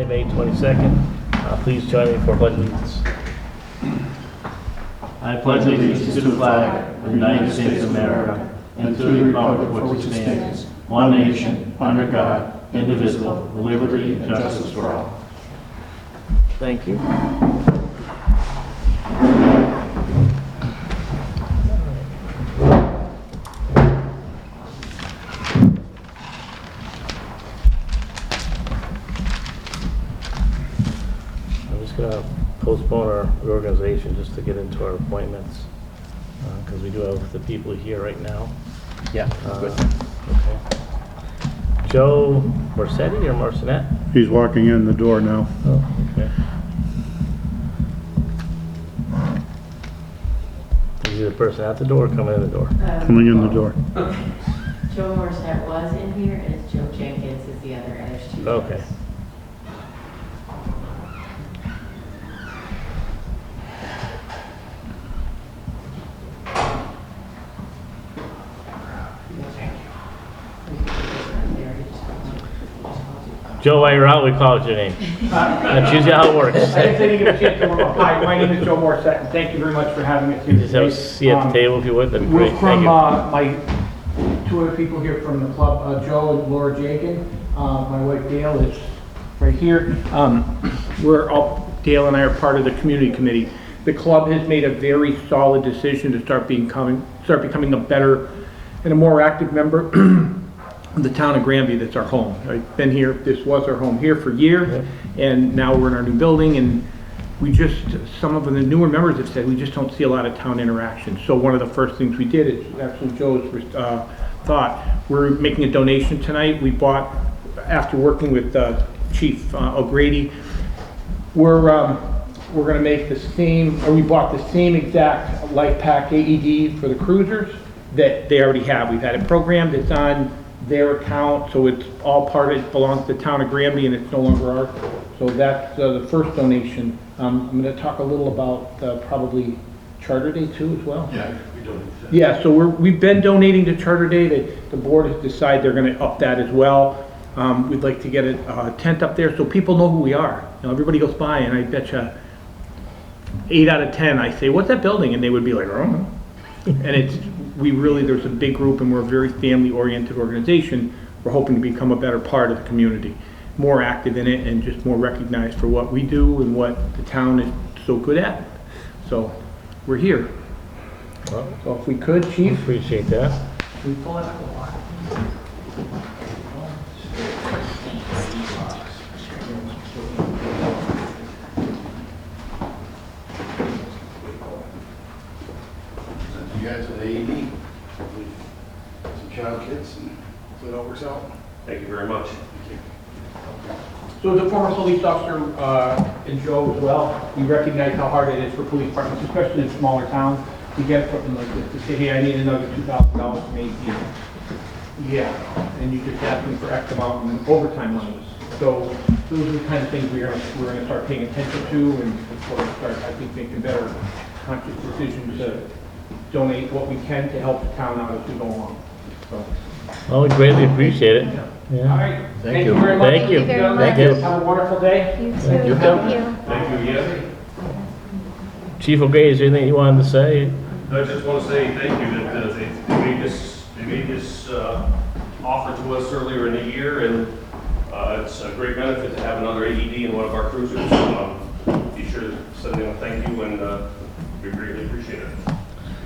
Friday, May 22nd. Please join me for pledge allegiance. I pledge allegiance to the flag of the United States of America and to the republic for which it stands, one nation, under God, indivisible, with liberty and justice for all. Thank you. Going to postpone our reorganization just to get into our appointments because we do have the people here right now. Yeah, good. Okay. Joe Marcetti or Marcinet? He's walking in the door now. Oh, okay. Is he the person at the door or coming in the door? Coming in the door. Joe Marcinet was in here, and it's Joe Jenkins is the other, and there's two. Okay. Joe, while you're out, we call it your name. That's usually how it works. I didn't think you get a chance to warm up. Hi, my name is Joe Morissette, and thank you very much for having us here Just have a today. seat at the table if you would, that'd be We're great. from, Thank you. my two other people here from the club, Joe and Laura Jakin. My wife Dale is right here. Dale and I are part of the community committee. The club has made a very solid decision to start becoming a better and a more active member of the town of Granby. That's our home. I've been here, this was our home here for years, and now we're in our new building, and we just, some of the newer members have said, we just don't see a lot of town interaction. So one of the first things we did is, actually Joe's thought, we're making a donation tonight. We bought, after working with Chief O'Grady, we're gonna make the same, or we bought the same exact Life Pack AED for the cruisers that they already have. We've had it programmed, it's on their account, so it's all part of it, belongs to the town of Granby, and it's no longer ours. So that's the first donation. I'm going to talk a little about probably Charter Day too as well. Yeah, we donate that. Yeah, so we've been donating to Charter Day. The board has decided they're going to up that as well. We'd like to get a tent up there so people know who we are. You know, everybody goes by, and I bet you 8 out of 10, I say, "What's that building?" And they would be like, "Oh." And there's a big group, and we're a very family-oriented organization. We're hoping to become a better part of the community, more active in it, and just more recognized for what we do and what the town is so good at. So we're here. Well, So if we could, Chief. appreciate that. Can we pull that up a lot? You guys with AED, some child kits, and hopefully it all works out. Thank you very much. So as a former police officer, and Joe as well, we recognize how hard it is for police departments, especially in smaller towns, to get something like this, to say, hey, I need another $2,000 from AED. Yeah, and you just ask them for X amount in overtime money. So those are the kind of things we're gonna start paying attention to, and of course start, I think, making better conscious decisions to donate what we can to help the town out as we go along. So. Well, we greatly appreciate it. All Yeah. right, thank you very much. Thank you. Thank you very Thank you. Have a wonderful day. You too. Thank you. Thank you. Thank you again. Chief O'Grady, is there anything you wanted to say? I just want to say thank you that they made this offer to us earlier in the year, and it's a great benefit to have another AED in one of our cruisers. Be sure to send them a thank you, and we greatly appreciate it.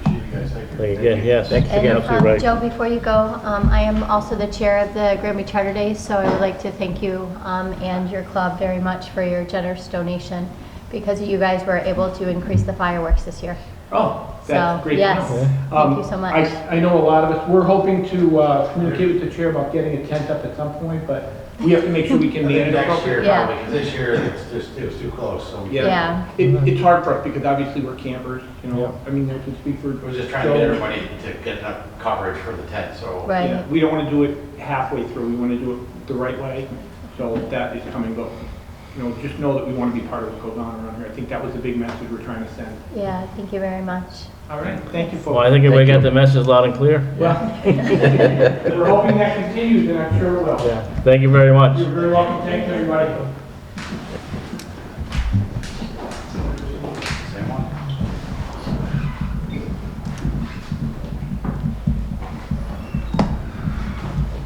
Appreciate you guys. Thank you. Thank you again, yes. Thanks again, And absolutely right. Joe, before you go, I am also the chair of the Granby Charter Days, so I would like to thank you and your club very much for your generous donation. Because you guys were able to increase the fireworks this year. Oh, that's So, great to yes, know. thank you so much. I know a lot of us, we're hoping to communicate with the chair about getting a tent up at some point, but we have to make sure we can manage it Next year, appropriately. Yeah. probably, because this year, it was too close, so. Yeah. It's hard for us because obviously we're campers, you know, I mean, I can speak for. We're just trying to get everybody to get enough coverage for the tent, so. Yeah, Right. we don't want to do it halfway through, we want to do it the right way, so that is coming, but, you know, just know that we want to be part of what goes on around here. I think that was the big message we're trying to send. Yeah, thank you very much. All right, thank you, folks. Well, I think everybody got the message loud and clear. Well, we're hoping that continues, and I'm sure it will. Yeah, thank you very much. You're very welcome, thanks, everybody. Same one?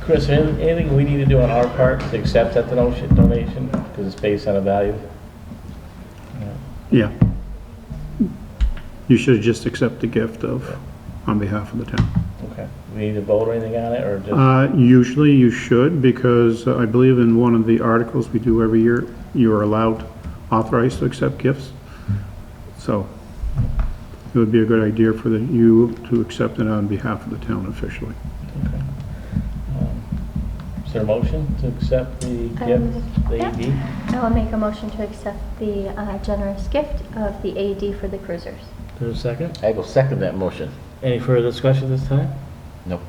Chris, anything we need to do on our part to accept that donation? Because it's based on a value? Yeah. You should just accept the gift on behalf of the town. Okay. We need to vote or anything on it, or just? Usually you should, because I believe in one of the articles we do every year, you are allowed, authorized to accept gifts. So it would be a good idea for you to accept it on behalf of the town officially. Okay. Is there a motion to accept the gift, the AED? I will make a motion to accept the generous gift of the AED for the cruisers. There's a second? I will second that motion. Any further discussion this time? Nope.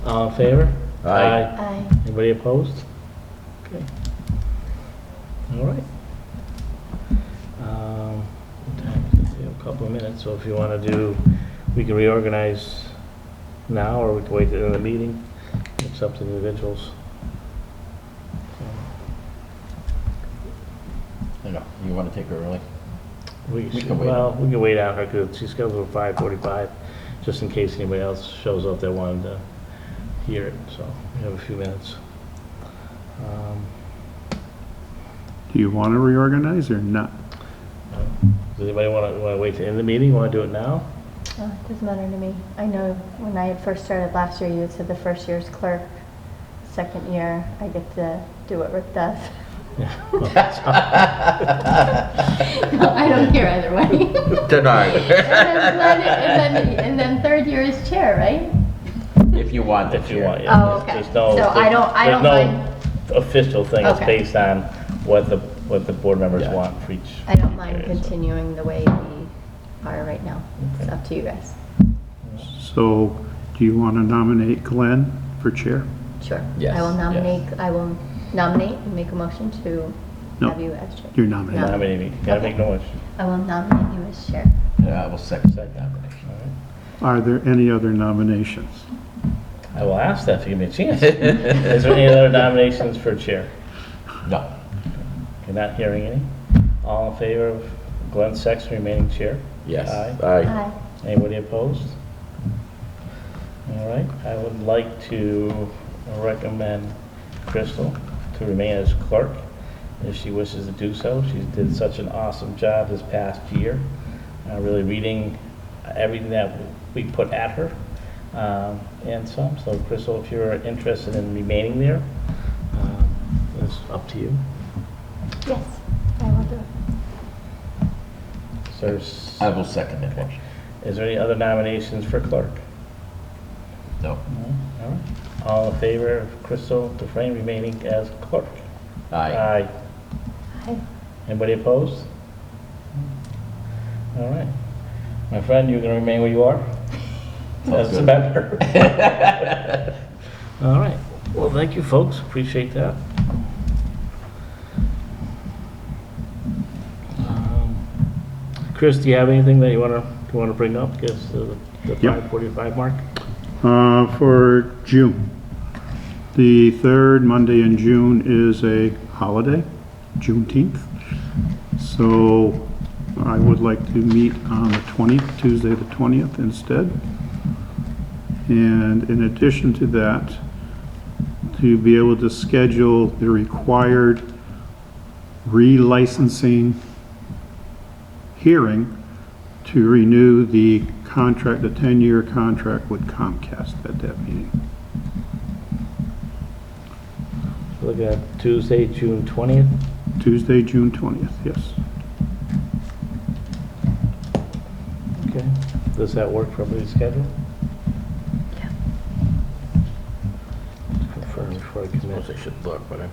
All in favor? Aye. Aye. Anybody opposed? Okay. All right. What time is it? We have a couple of minutes, so if you want to do, we can reorganize now, or we can wait till the end of the meeting. It's up to the individuals. I know, you want to take her early? We We should, can wait. well, we can wait on her, because she's scheduled for 5:45, just in case anybody else shows up that wanted to hear it, so we have a few minutes. Do you want to reorganize or not? Does anybody want to wait to end the meeting, want to do it now? Oh, it doesn't matter to me. I know when I had first started last year, you had said the first year's clerk, second year, I get to do what Rick does. No, I don't care either way. Denied. And then third year is chair, right? If you want the If you chair. want, yeah. Oh, okay. There's no- So I don't there's no mind, official thing, it's Okay. based on what the board members Yeah. want for each. I don't mind area, so. continuing the way we are right now. It's Okay. up to you guys. So do you want to nominate Glenn for chair? Sure. Yes, I will yes. nominate and make a motion to No. have you as chair. You're nominating. No. Nominate me, gotta make no motion. I will nominate you as chair. I will second that nomination. All Are there any other nominations? right. I will ask that if you give me a chance. Is there any other nominations for chair? No. You're not hearing any? All in favor of Glenn Sexton remaining chair? Yes. Aye. Aye. Anybody opposed? All right, I would like to recommend Crystal to remain as clerk if she wishes to do so. She did such an awesome job this past year, really reading everything that we put at her, and some. So Crystal, if you're interested in remaining there, it's up to you. Yes, I will do it. So I will second that motion. is there any other nominations for clerk? No. No? All right. All in favor of Crystal Dufresne remaining as clerk? Aye. Aye. Anybody opposed? All right. My friend, you're going to remain where you are? Sounds As a good. member? All right. Well, thank you, folks. Appreciate that. Chris, do you have anything that you want to bring up? Guess the Yep. 5:45 mark? For June, the third Monday in June is a holiday, Juneteenth. So I would like to meet on the 20th, Tuesday the 20th instead. And in addition to that, to be able to schedule the required relicensing hearing to renew the contract, the 10-year contract with Comcast at that meeting. Look at Tuesday, June 20th. Tuesday, June 20th, yes. Okay. Does that work for everybody's schedule? Yeah. Confirm before I I commit. suppose I should look, but I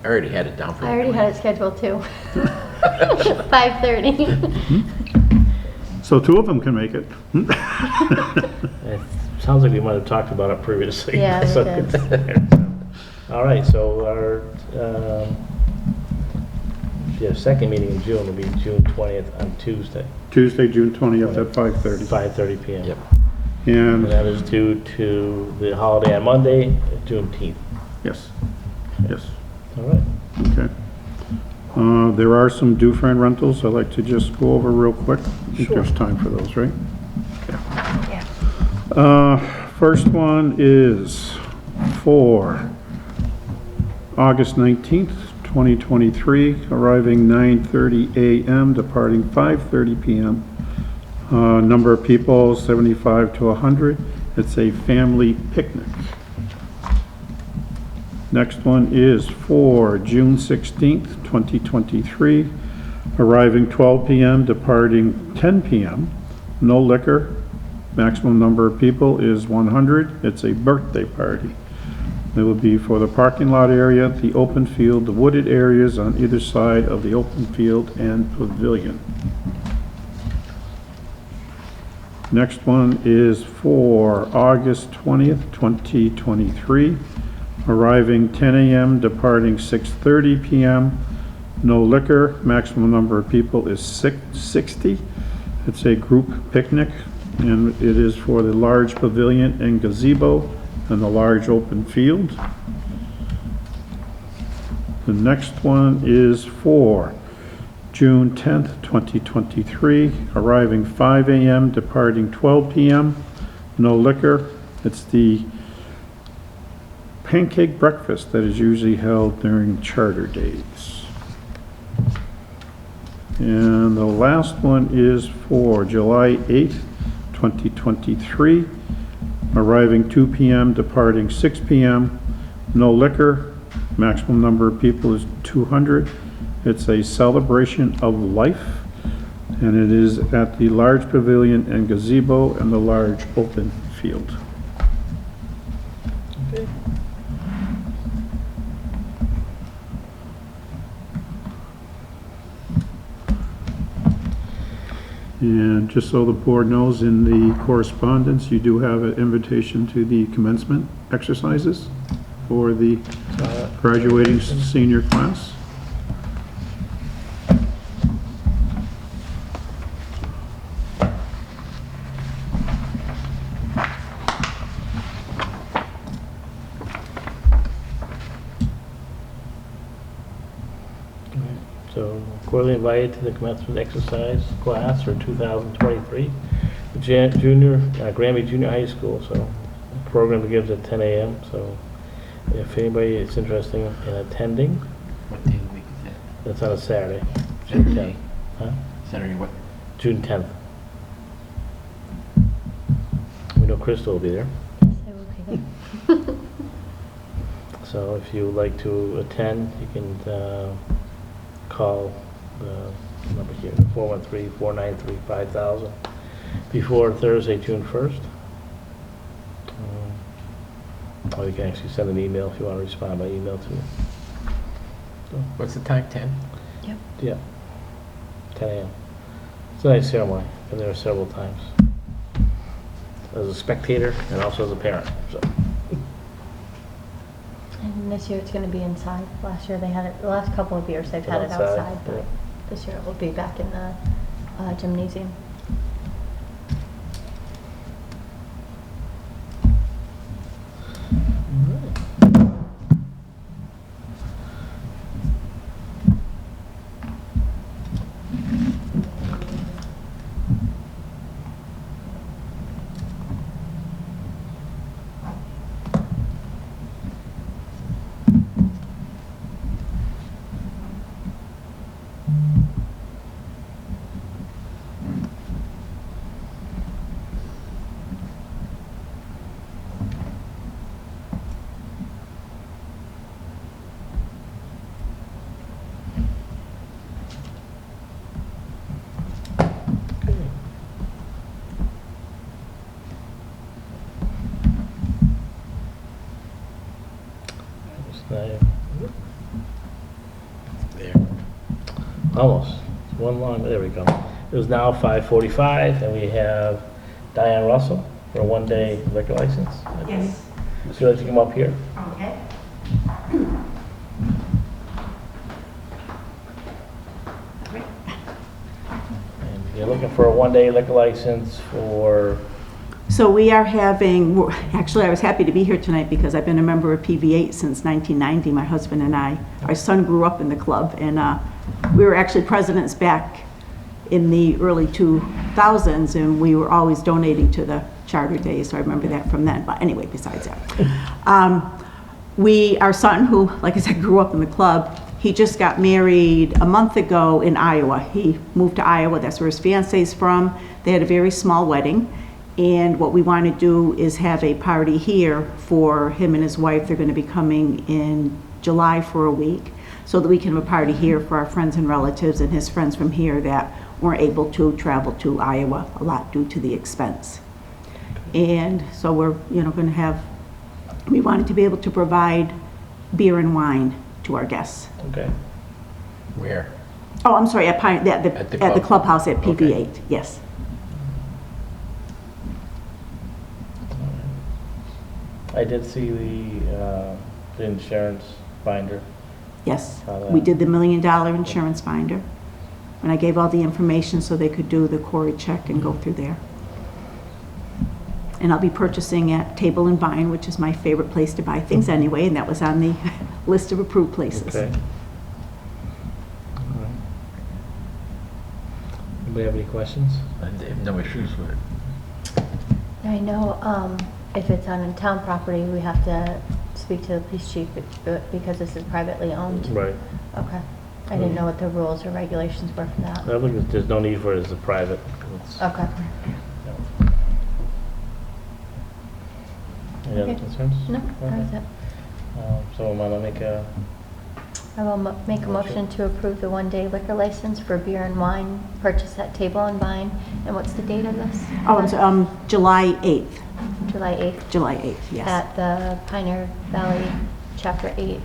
already had it down for. I already had it scheduled too. 5:30. So two of them can make it. It sounds like we might have talked about it previously. Yeah, we So- did. All right, so our, your second meeting in June will be June 20th on Tuesday, Tuesday, June 20th at 5:30. 5:30 PM. Yep. And And, that is due to the holiday on Monday, Juneteenth. yes, yes, All right. okay. There are some Dufresne rentals I'd like to just go over real quick. I think there's time for those, right? Yeah. First one is for August 19th, 2023, arriving 9:30 a.m., departing 5:30 p.m. Number of people, 75 to 100. It's a family picnic. Next one is for June 16th, 2023, arriving 12 p.m., departing 10 p.m. No liquor. Maximum number of people is 100. It's a birthday party. It will be for the parking lot area, the open field, the wooded areas on either side of the open field and pavilion. Next one is for August 20th, 2023, arriving 10 a.m., departing 6:30 p.m. No liquor. Maximum number of people is 60. It's a group picnic, and it is for the large pavilion and gazebo and the large open field. The next one is for June 10th, 2023, arriving 5 a.m., departing 12 p.m. No liquor. It's the pancake breakfast that is usually held during charter days. And the last one is for July 8th, 2023, arriving 2 p.m., departing 6 p.m. No liquor. Maximum number of people is 200. It's a celebration of life, and it is at the large pavilion and gazebo and the large open field. Okay. And just so the board knows, in the correspondence, you do have an invitation to the commencement exercises for the graduating senior class. So, cordially invited to the commencement exercise class for 2023, the Granby Junior High School. So, the program begins at 10 a.m. So, if anybody is interested in attending, What day of the week is that? that's on a Saturday, June 10th. Saturday. Huh? Saturday what? June 10th. We know Crystal will be there. I will be there. So if you would like to attend, you can call the number here, 413-493-5000, before Thursday, June 1st. Or you can actually send an email if you want to respond by email too. What's the time, 10? Yeah, 10 a.m. It's a nice ceremony. Been there several times. As a spectator and also as a parent, so. And this year it's going to be inside. Last year they had it, the last couple of years they've had it Outside, outside, but yeah. this year it will be back in the gymnasium. There. Almost. One long, there we go. It is now 5:45, and we have Diane Russell for a one-day liquor license. Yes. Would you like to come up here? Okay. you're looking for a one-day liquor license for, So we are having, actually, I was happy to be here tonight because I've been a member of PV8 since 1990, my husband and I. Our son grew up in the club, and we were actually presidents back in the early 2000s, and we were always donating to the charter days, so I remember that from then. But anyway, besides that. Our son, who, like I said, grew up in the club, he just got married a month ago in Iowa. He moved to Iowa, that's where his fiance's from. They had a very small wedding, and what we want to do is have a party here for him and his wife. They're going to be coming in July for a week, so that we can have a party here for our friends and relatives and his friends from here that weren't able to travel to Iowa a lot due to the expense. And so we're, going to have, we wanted to be able to provide beer and wine to our guests. okay. Where? Oh, I'm sorry, at the At the clubhouse at PV8, Okay. yes. I did see the insurance binder. Yes, How that- we did the $1 million insurance binder. And I gave all the information so they could do the Corey check and go through there. And I'll be purchasing at Table and Vine, which is my favorite place to buy things anyway, and that was on the list of approved places. Okay. All right. Anybody have any questions? I have no issues with it. I know if it's on town property, we have to speak to the police chief because this is privately owned. Right. Okay. I didn't know what the rules or regulations were for that. I think there's no need for it as a private. It's- Okay. Any other Okay. concerns? No, that was it. So I'm gonna make a, I will make a motion to approve the one-day liquor license for beer and wine purchased at Table and Vine. And what's the date of this? Oh, I'm sorry, July 8th, July 8th July 8th, yes. at the Pioneer Valley Chapter 8.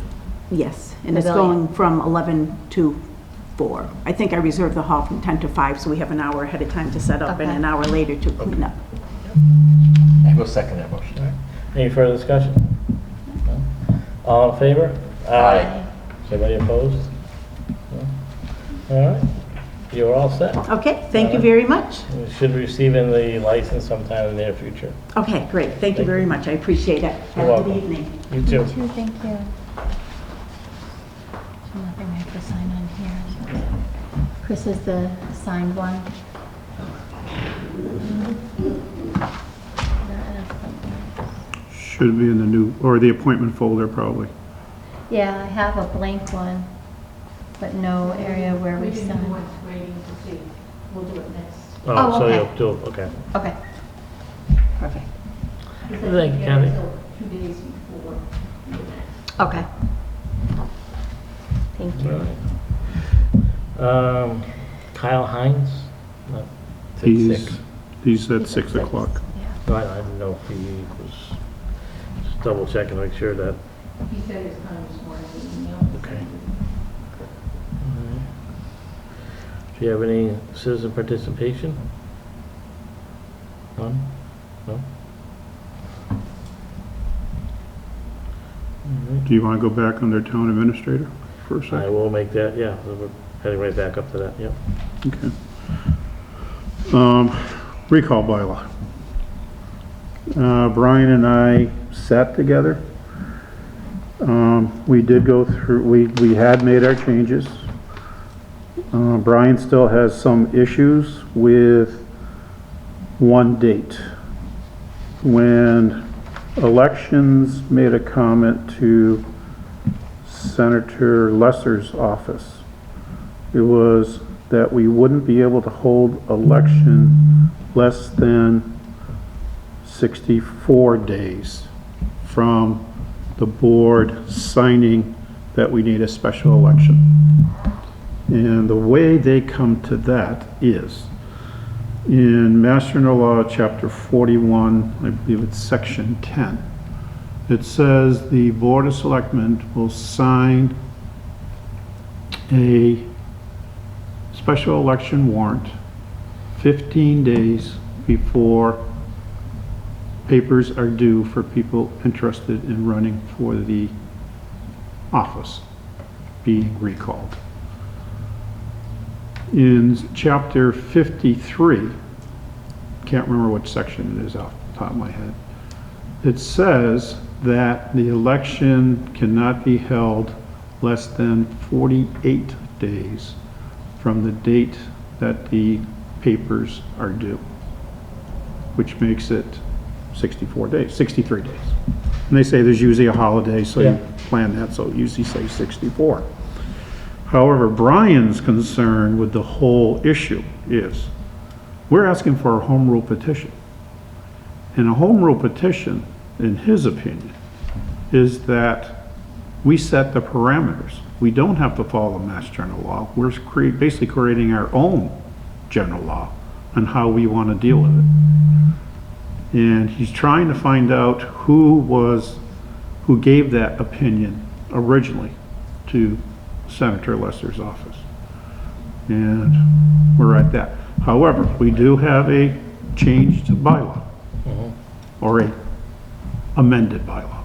Yes, and it's Pavilion. going from 11 to 4. I think I reserved the hall from 10 to 5, so we have an hour ahead of time to set up and Okay. an hour later to clean up. I will second that motion. any further discussion? No? All in favor? Aye. Is anybody opposed? No? All right, you're all set. Okay, thank you very much. You should be receiving the license sometime in the near future. Okay, great, thank you very much, I appreciate it. Have a good welcome. evening. You too. Two, thank you. So nothing I have to sign on here. So. Chris is the signed one. Should be in the new, or the appointment folder probably. Yeah, I have a blank one, but no area where we sign. Waiting to see. We'll do it next. Oh, So okay. you'll do, okay. Okay. Perfect. Thank you, Kathy. 2 days before. Okay. Thank you. All right. Kyle Hines? No, it's at He's, 6. he's at 6 o'clock. Yeah. No, I didn't know if he was, just double checking to make sure that, He said his time this morning in the email. okay. Do you have any citizen participation? None? No? All right. Do you want to go back under town administrator for a I second? will make that, yeah, we're heading right back up to that, yep. Okay. Recall bylaw. Brian and I sat together. We did go through, we had made our changes. Brian still has some issues with one date. When Elections made a comment to Senator Lesser's office, it was that we wouldn't be able to hold election less than 64 days from the board signing that we need a special election. And the way they come to that is, in Mass General Law, Chapter 41, I believe it's Section 10, it says the Board of Selectmen will sign a special election warrant 15 days before papers are due for people interested in running for the office being recalled. in chapter 53, can't remember which section it is off the top of my head, it says that the election cannot be held less than 48 days from the date that the papers are due, which makes it 63 days. And they say there's usually a holiday, so you plan that, so usually say 64. However, Brian's concern with the whole issue is, we're asking for a home rule petition. And a home rule petition, in his opinion, is that we set the parameters. We don't have to follow Mass General Law. We're basically creating our own general law on how we want to deal with it. And he's trying to find out who gave that opinion originally to Senator Lesser's office. And we're at that. However, we do have a changed bylaw, or a amended bylaw.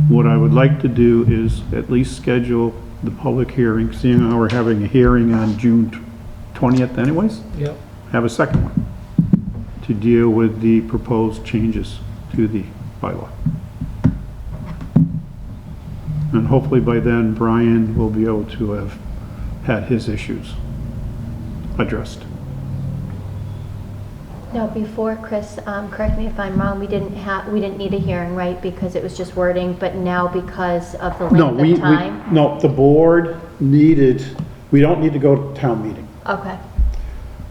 What I would like to do is at least schedule the public hearing, seeing how we're having a hearing on June 20th anyways. Yep. Have a second one to deal with the proposed changes to the bylaw. And hopefully by then, Brian will be able to have had his issues addressed. Now, before, Chris, correct me if I'm wrong, we didn't need a hearing, right? Because it was just wording, but now because of the No, length of time? no, the board we don't need to go to town meeting. Okay,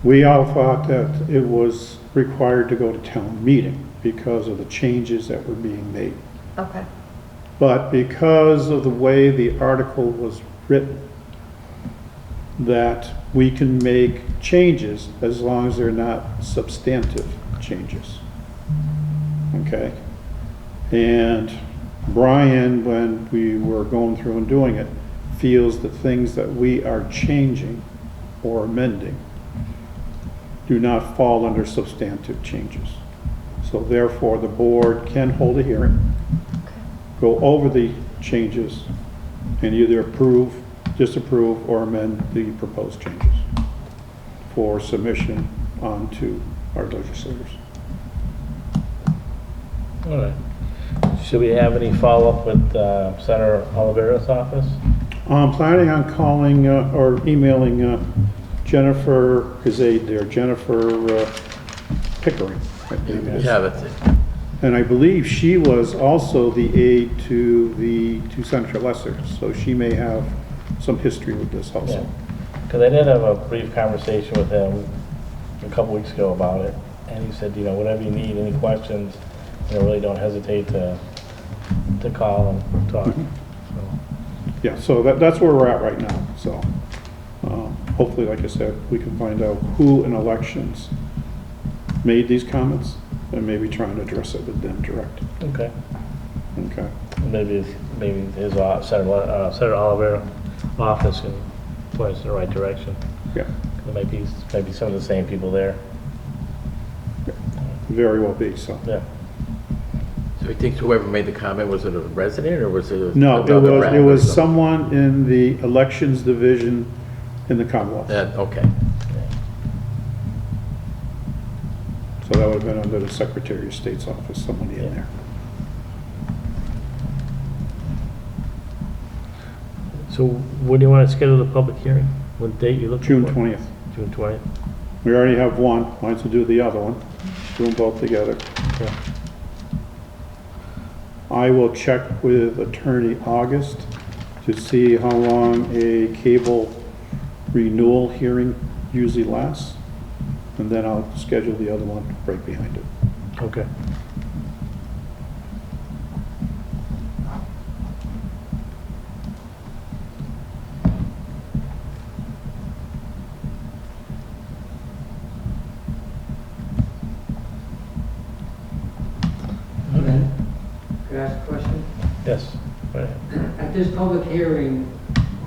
We all thought that it was required to go to town meeting because of the changes that were being made. okay, But because of the way the article was written, that we can make changes as long as they're not substantive changes. Okay? And Brian, when we were going through and doing it, feels the things that we are changing or amending do not fall under substantive changes. So therefore, the board can hold a hearing, go over the changes, and either approve, disapprove, or amend the proposed changes for submission onto our legislators. All right. Should we have any follow-up with Senator Oliveira's office? I'm planning on calling or emailing Jennifer, his aide there, Jennifer Pickering, I believe it is. Yeah, that's it. And I believe she was also the aide to Senator Lesser, so she may have some history with this also. Because I did have a brief conversation with him a couple weeks ago about it, and he said, you know, whatever you need, any questions, you know, really don't hesitate to call and talk. So, Yeah, so that's where we're at right now, so hopefully, like I said, we can find out who in elections made these comments and maybe try and address it with them direct. okay. Okay. Maybe his Senator Oliveira office can point us in the right direction. Yeah, There might be some of the same people there. very well be, so. Yeah. So he thinks whoever made the comment, was it a resident or was it? No, another it was rep? someone in the elections division in the Commonwealth. Okay. So that would have been under the Secretary of State's office, somebody in there. So when do you want to schedule the public hearing? What date you looking June for? 20th. June 20th? We already have one, might as well do the other one, do them both together. Okay. I will check with Attorney August to see how long a cable renewal hearing usually lasts, and then I'll schedule the other one right behind it. Okay. Could I ask a question? Yes. Go ahead. At this public hearing,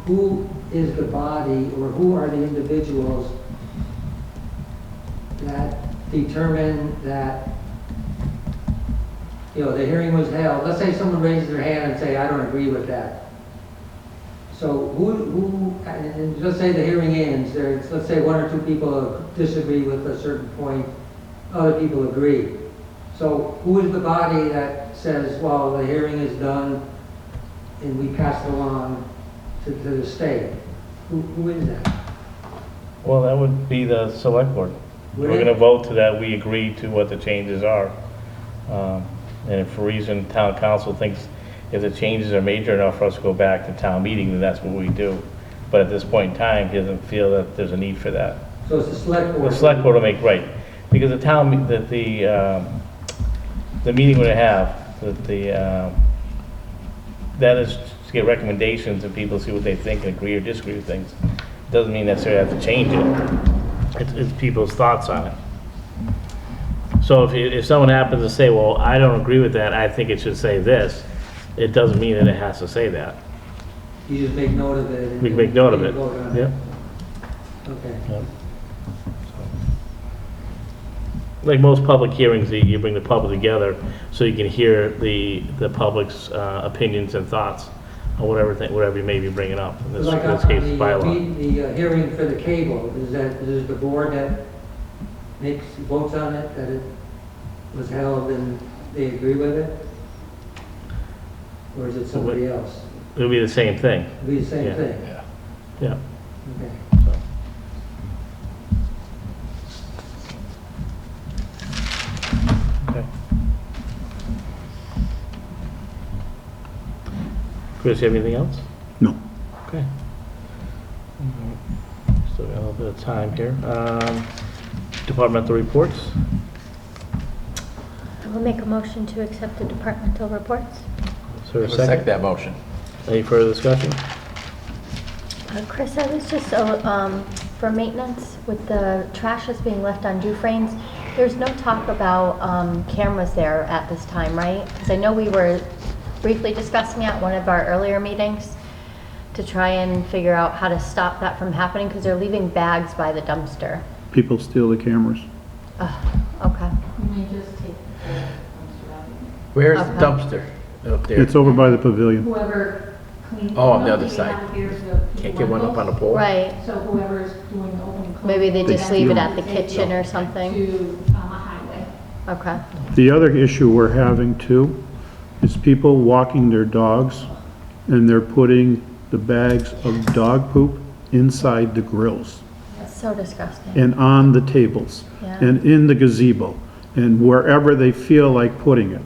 who is the body or who are the individuals that determine that, you know, the hearing was held? Let's say someone raises their hand and say, I don't agree with that. So and let's say the hearing ends, let's say one or two people disagree with a certain point, other people agree. So who is the body that says, well, the hearing is done and we pass it along to the state? Who is that? Well, that would be the select board. Would We're it? gonna vote to that, we agree to what the changes are. And if for reason town council thinks if the changes are major enough for us to go back to town meeting, then that's what we do. But at this point in time, he doesn't feel that there's a need for that. So it's the select board? The select board will make, right, because the town, the meeting we're gonna have, that is to get recommendations and people see what they think and agree or disagree with things. Doesn't mean necessarily have to change it. It's people's thoughts on it. So if someone happens to say, well, I don't agree with that, I think it should say this, it doesn't mean that it has to say that. You just make note of it? We can make note of it. Vote on Yep. Okay. Yep. Like most public hearings, you bring the public together so you can hear the public's opinions and thoughts on whatever you may be bringing up. In this Like case, on bylaw. the hearing for the cable, is the board that votes on it, that it was held and they agree with it? Or is it somebody else? It'll be the same thing. It'll be the same Yeah. thing? Yeah. Okay. Okay. Chris, you have anything else? No. Okay. Still got a little bit of time here. Departmental reports. I will make a motion to accept the departmental reports. Is there a I'll second second? that motion. Any further discussion? Chris, I was just, for maintenance, with the trash that's being left on Dufrane's, there's no talk about cameras there at this time, right? Because I know we were briefly discussing it at one of our earlier meetings to try and figure out how to stop that from happening, because they're leaving bags by the dumpster. People steal the cameras. Okay. You may just take the dumpster out. Where's the Okay. dumpster? Up there? It's over by the pavilion. Whoever cleans. Oh, on the them, other we side. have here so people Can't get one up on the want pole? Right. those. So whoever's doing the open. close, Maybe they just leave it at the take kitchen or something. To a highway. Okay. The other issue we're having too is people walking their dogs and they're putting the bags of dog poop inside the grills That's so disgusting. and on the tables Yeah. and in the gazebo and wherever they feel like putting it.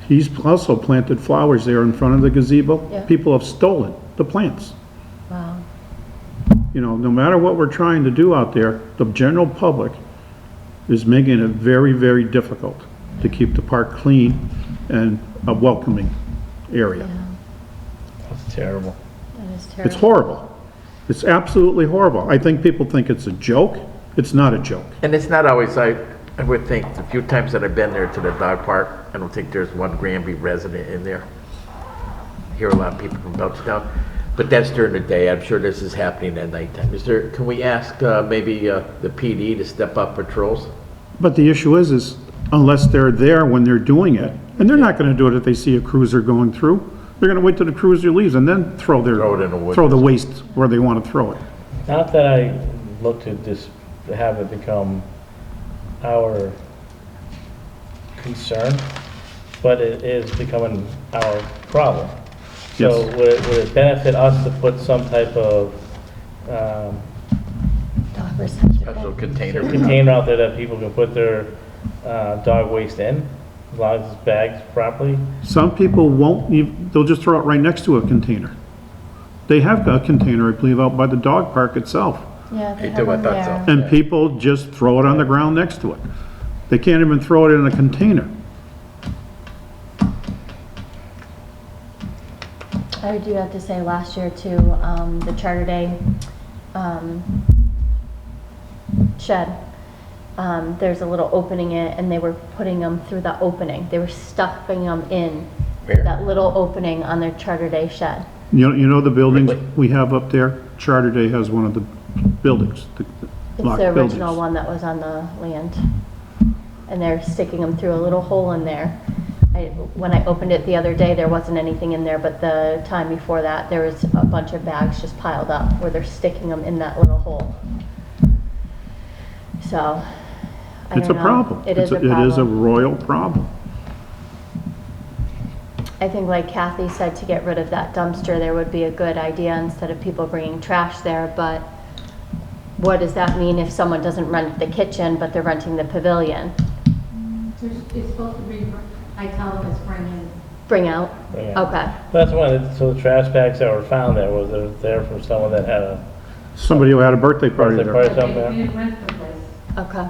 He's also planted flowers there in front of the gazebo. Yeah. People have stolen the plants. Wow. You know, no matter what we're trying to do out there, the general public is making it very, very difficult to keep the park clean and a welcoming area. Yeah, That's terrible. that is terrible. It's horrible. It's absolutely horrible. I think people think it's a joke. It's not a joke. And it's not always, I would think, the few times that I've been there to the dog park, I don't think there's one Granby resident in there. Hear a lot of people from Belchertown, but that's during the day. I'm sure this is happening at nighttime. Can we ask maybe the PD to step up patrols? But the issue is unless they're there when they're doing it, and they're not gonna do it if they see a cruiser going through. They're gonna wait till the cruiser leaves and then throw Throw it in the woods. the waste where they wanna throw it. Not that I look to just have it become our concern, but it is becoming our problem. So Yes. would it benefit us to put some type of Dog reception. Special container. container out there that people can put their dog waste in, as long as it's bagged properly? Some people won't even, they'll just throw it right next to a container. They have a container, I believe, out by the dog park itself. Yeah, they They have do, I one thought there. so. And people just throw it on the ground next to it. They can't even throw it in a container. I do have to say, last year too, the Charter Day shed, there's a little opening in it, and they were putting them through the opening. They were stuffing them in Where? that little opening on their Charter Day shed. You know the buildings Really? we have up there? Charter Day has one of the buildings, the It's locked the buildings. original one that was on the land. And they're sticking them through a little hole in there when I opened it the other day, there wasn't anything in there, but the time before that, there was a bunch of bags just piled up where they're sticking them in that little hole. So, I It's a don't know. problem. It is a It is a problem. royal problem. I think like Kathy said, to get rid of that dumpster, there would be a good idea instead of people bringing trash there, but what does that mean if someone doesn't rent the kitchen, but they're renting the pavilion? It's supposed to be, I tell them it's bring in. Bring out? Bring out. Okay. That's one, so the trash bags that were found there, was there from someone that had a Somebody who had a birthday party birthday there. party somewhere? We didn't rent the place. Okay.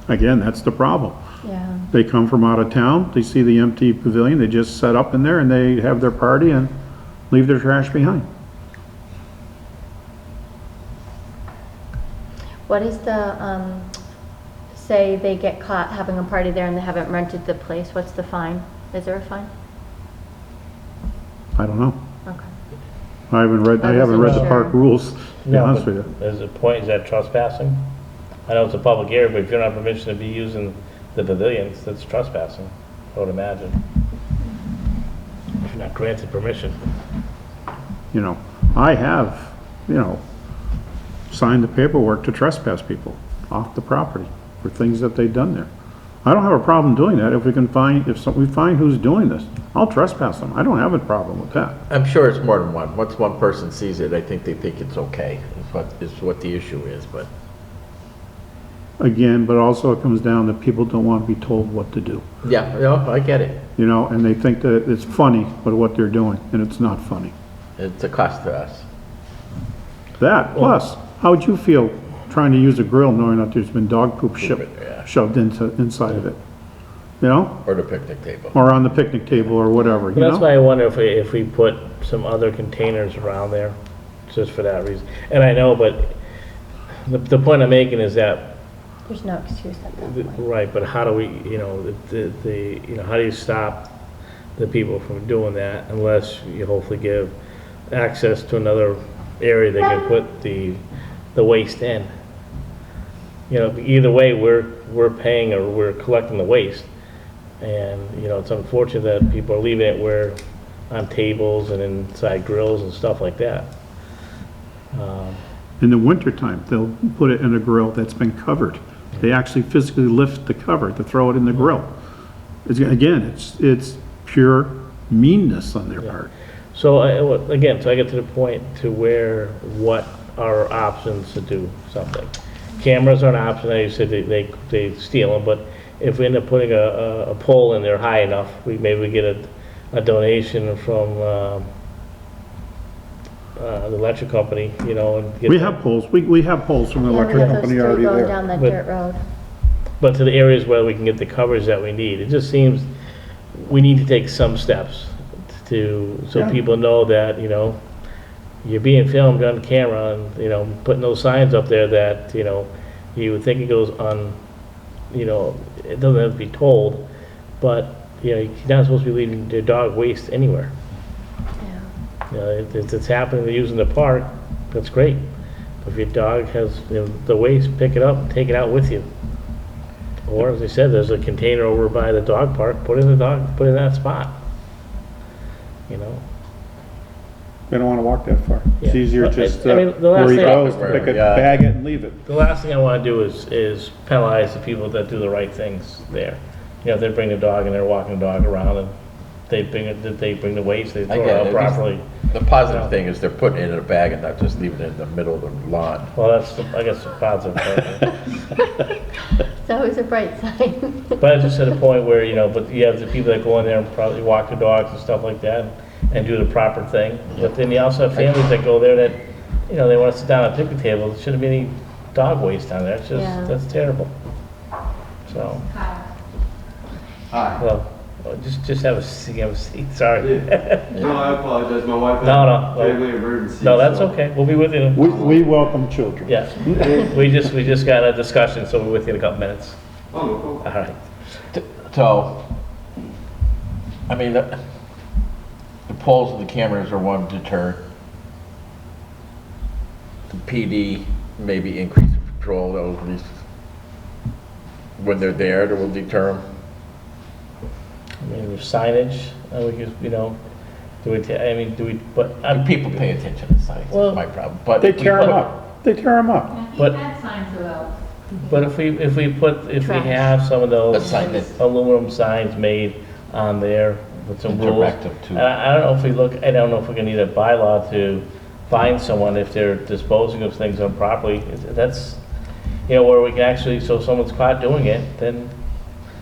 Again, that's the problem. Yeah. They come from out of town, they see the empty pavilion, they just set up in there and they have their party and leave their trash behind. What is the, say they get caught having a party there and they haven't rented the place, what's the fine? Is there a fine? I don't know. Okay. I haven't read wasn't the sure. park rules, to be No, honest but with you. there's a point, is that trespassing? I know it's a public area, but if you don't have permission to be using the pavilions, that's trespassing, I would imagine. If you're not granted permission. You know, I have, signed the paperwork to trespass people off the property for things that they've done there. I don't have a problem doing that if we can find, we find who's doing this. I'll trespass them. I don't have a problem with that. I'm sure it's more than one. Once one person sees it, I think they think it's okay, is what the issue is, but. Again, but also it comes down that people don't want to be told what to do. Yeah, no, I get it. And they think that it's funny, but what they're doing, and it's not funny. It's a cost to us. That, plus, how would you feel trying to use a grill knowing that there's been dog poop Yeah. shoved inside of it? Or the picnic table. Or on the picnic table or whatever, But that's why I wonder if we put some other containers around there, just for that reason. And I know, but the point I'm making is that, There's no excuse at that point. right, but how do we, how do you stop the people from doing that unless you hopefully give access to another area they can put the waste in? Either way, we're paying or we're collecting the waste. And, it's unfortunate that people are leaving it on tables and inside grills and stuff like that. In the wintertime, they'll put it in a grill that's been covered. They actually physically lift the cover to throw it in the grill. Again, it's pure meanness on their part. So, I get to the point to where what are our options to do something? Cameras are an option. You said they steal them, but if we end up putting a pole in there high enough, maybe we get a donation from the electric company, and get We have poles, we have poles from the Yeah, we electric have those company three already going there. down that But- dirt road. But to the areas where we can get the coverage that we need. It just seems we need to take some steps so Yeah. people know that, you're being filmed on camera and, putting those signs up there that, you would think it goes on, it doesn't have to be told, but, you're not supposed to be leaving your dog waste anywhere. Yeah. If it's happening, they're using the park, that's great. But if your dog has, the waste, pick it up and take it out with you. Or, as I said, there's a container over by the dog park, put in that spot. They don't want to walk that far. It's Yeah. easier But, just I mean, the last where he thing- goes, to pick it, Yeah. bag it and leave it. The last thing I want to do is penalize the people that do the right things there. If they bring the dog and they're walking the dog around and they bring the waste, they I throw it get out it. properly. The positive thing is they're putting it in a bag and not just leaving it in the middle of the lawn. Well, that's, I guess, the positive part. It's always a bright sign. But it's just at a point where, but you have the people that go in there and probably walk the dogs and stuff like that and do the proper thing. But then you also have families that go there that, they want to sit down at a picnic table. There shouldn't be any dog waste down there. It's just, Yeah. that's terrible. So, Hi. well, just have a seat, sorry. No, I apologize, my wife had No, no. a family emergency. No, that's so- okay. We'll be with you. We welcome children. Yes. We just got a discussion, so we're with you in a couple minutes. Oh, no, cool. All right. So, I mean, the poles and the cameras are one deterrent. The PD maybe increase the patrol, those when they're there that will deter them? I mean, there's signage, we could, you know, do we, but, And people pay attention to signs, Well, that's my problem. But They if we tear them put- up. They tear them up. Yeah, he But- had signs about. but if we Trash. have some of A those sign that, aluminum signs made on there with some rules. Interactive, too. And I don't know if I don't know if we're gonna need a bylaw to find someone if they're disposing of things improperly. That's, you know, where we can actually, so if someone's caught doing it, then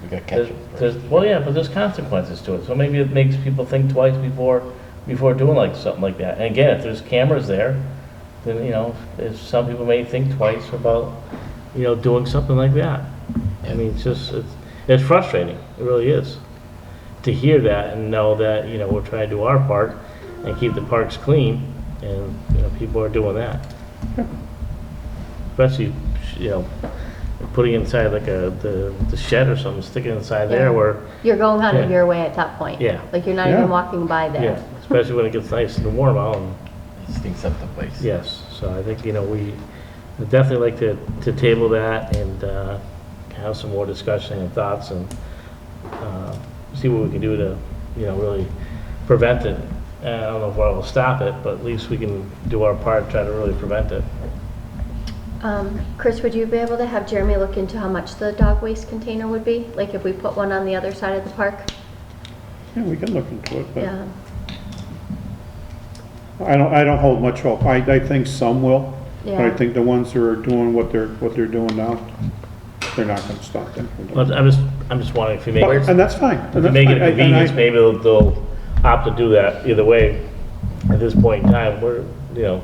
we gotta catch them there's, first. well, yeah, but there's consequences to it. So maybe it makes people think twice before doing like something like that. And again, if there's cameras there, then, you know, if some people may think twice about, you know, doing something like that. I mean, it's frustrating. It really is. To hear that and know that, you know, we're trying to do our part and keep the parks clean, and, you know, people are doing that. Especially, you know, putting inside like the shed or something, sticking inside there Yeah. where, You're going out of Yeah. your way at that point. Yeah. Like, you're not Yeah. even walking by there. yeah, especially when it gets nice and warm out. And It stinks up the place. yes, so I think, you know, we would definitely like to table that and have some more discussion and thoughts and see what we can do to, you know, really prevent it. And I don't know if we'll stop it, but at least we can do our part, try to really prevent it. Chris, would you be able to have Jeremy look into how much the dog waste container would be? Like, if we put one on the other side of the park? Yeah, we can look into it, but Yeah. I don't hold much hope. I think some will, but I Yeah. think the ones who are doing what they're doing now, they're not gonna stop them from doing But it. I'm just wondering if we make, But- And that's fine. if and we that's make it fine. a And convenience, maybe they'll opt to do that either way. At this point in time, we're, you know,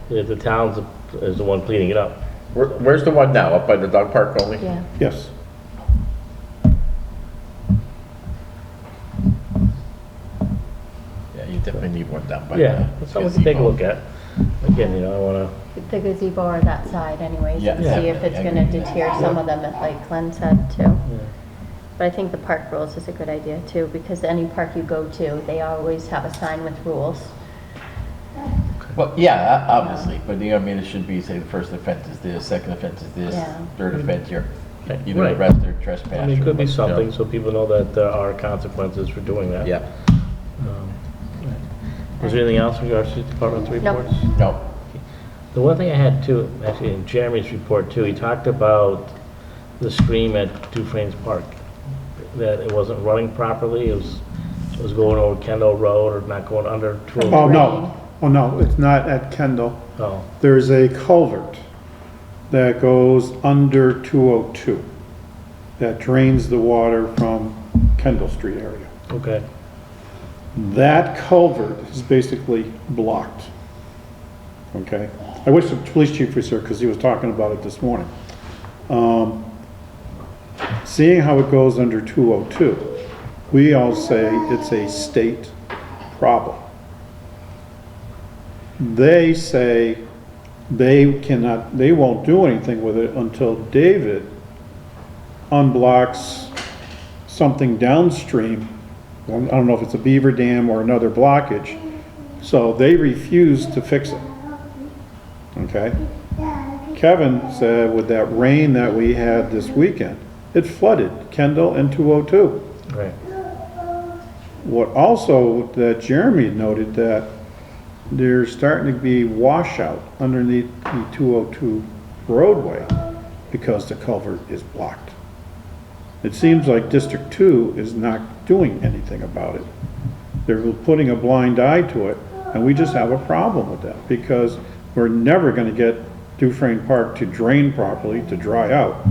the town's is the one cleaning it up. Where's the one now, up by the dog park only? Yeah. Yes. Yeah, you definitely need one down by Yeah, the that's something we can take a gazebo. look at. Again, you know, I wanna, The gazebo or that side anyways, Yeah. and see if it's Yeah. gonna deter some of them, like Glenn said too. But I think the park rules is a good idea too, because any park you go to, they always have a sign with rules. Well, yeah, obviously, but you know, I mean, it should be, say, the first offense is this, second offense is this, Yeah. third offense, you're Okay, either right. arrested or trespassed. I mean, it could be or, you know. something, so people know that there are consequences for doing that. Yeah, Was there anything else in regards to department No. reports? no, The one thing I had too, actually in Jeremy's report too, he talked about the stream at Dufrane's Park, that it wasn't running properly, it was going over Kendall Road or not going under 203. Oh, no. Oh, no, it's not at Kendall. Oh, There's a culvert that goes under 202 that drains the water from Kendall Street area. okay, That culvert is basically blocked. Okay? I wish the police chief was here because he was talking about it this morning. Seeing how it goes under 202, we all say it's a state problem. They say they won't do anything with it until David unblocks something downstream. I don't know if it's a beaver dam or another blockage. So they refuse to fix it. Okay? Kevin said with that rain that we had this weekend, it flooded Kendall and 202. right. What also that Jeremy noted that there's starting to be washout underneath the 202 roadway because the culvert is blocked. It seems like District 2 is not doing anything about it. They're putting a blind eye to it, and we just have a problem with that because we're never going to get Dufresne Park to drain properly, to dry out.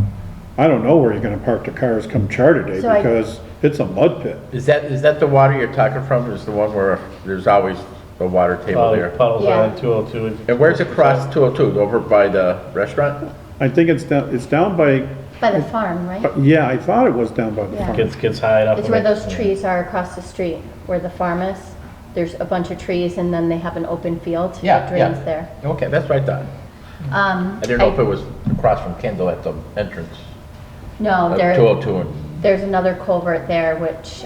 I don't know where you're going to park the cars come Charter Day So because it's a mud pit. is that the water you're talking from, is the one where there's always a water table there? Puddles Yeah. on 202. And where's it across 202, over by the restaurant? I think it's down by, By the farm, right? yeah, I thought it was down by the Yeah. farm. Gets high enough. It's where those trees are across the street, where the farm is. There's a bunch of trees and then they have an open field that Yeah, drains yeah. there. Okay, that's what I thought. I didn't know if it was across from Kendall at the entrance. No, 202 and, there's another culvert there which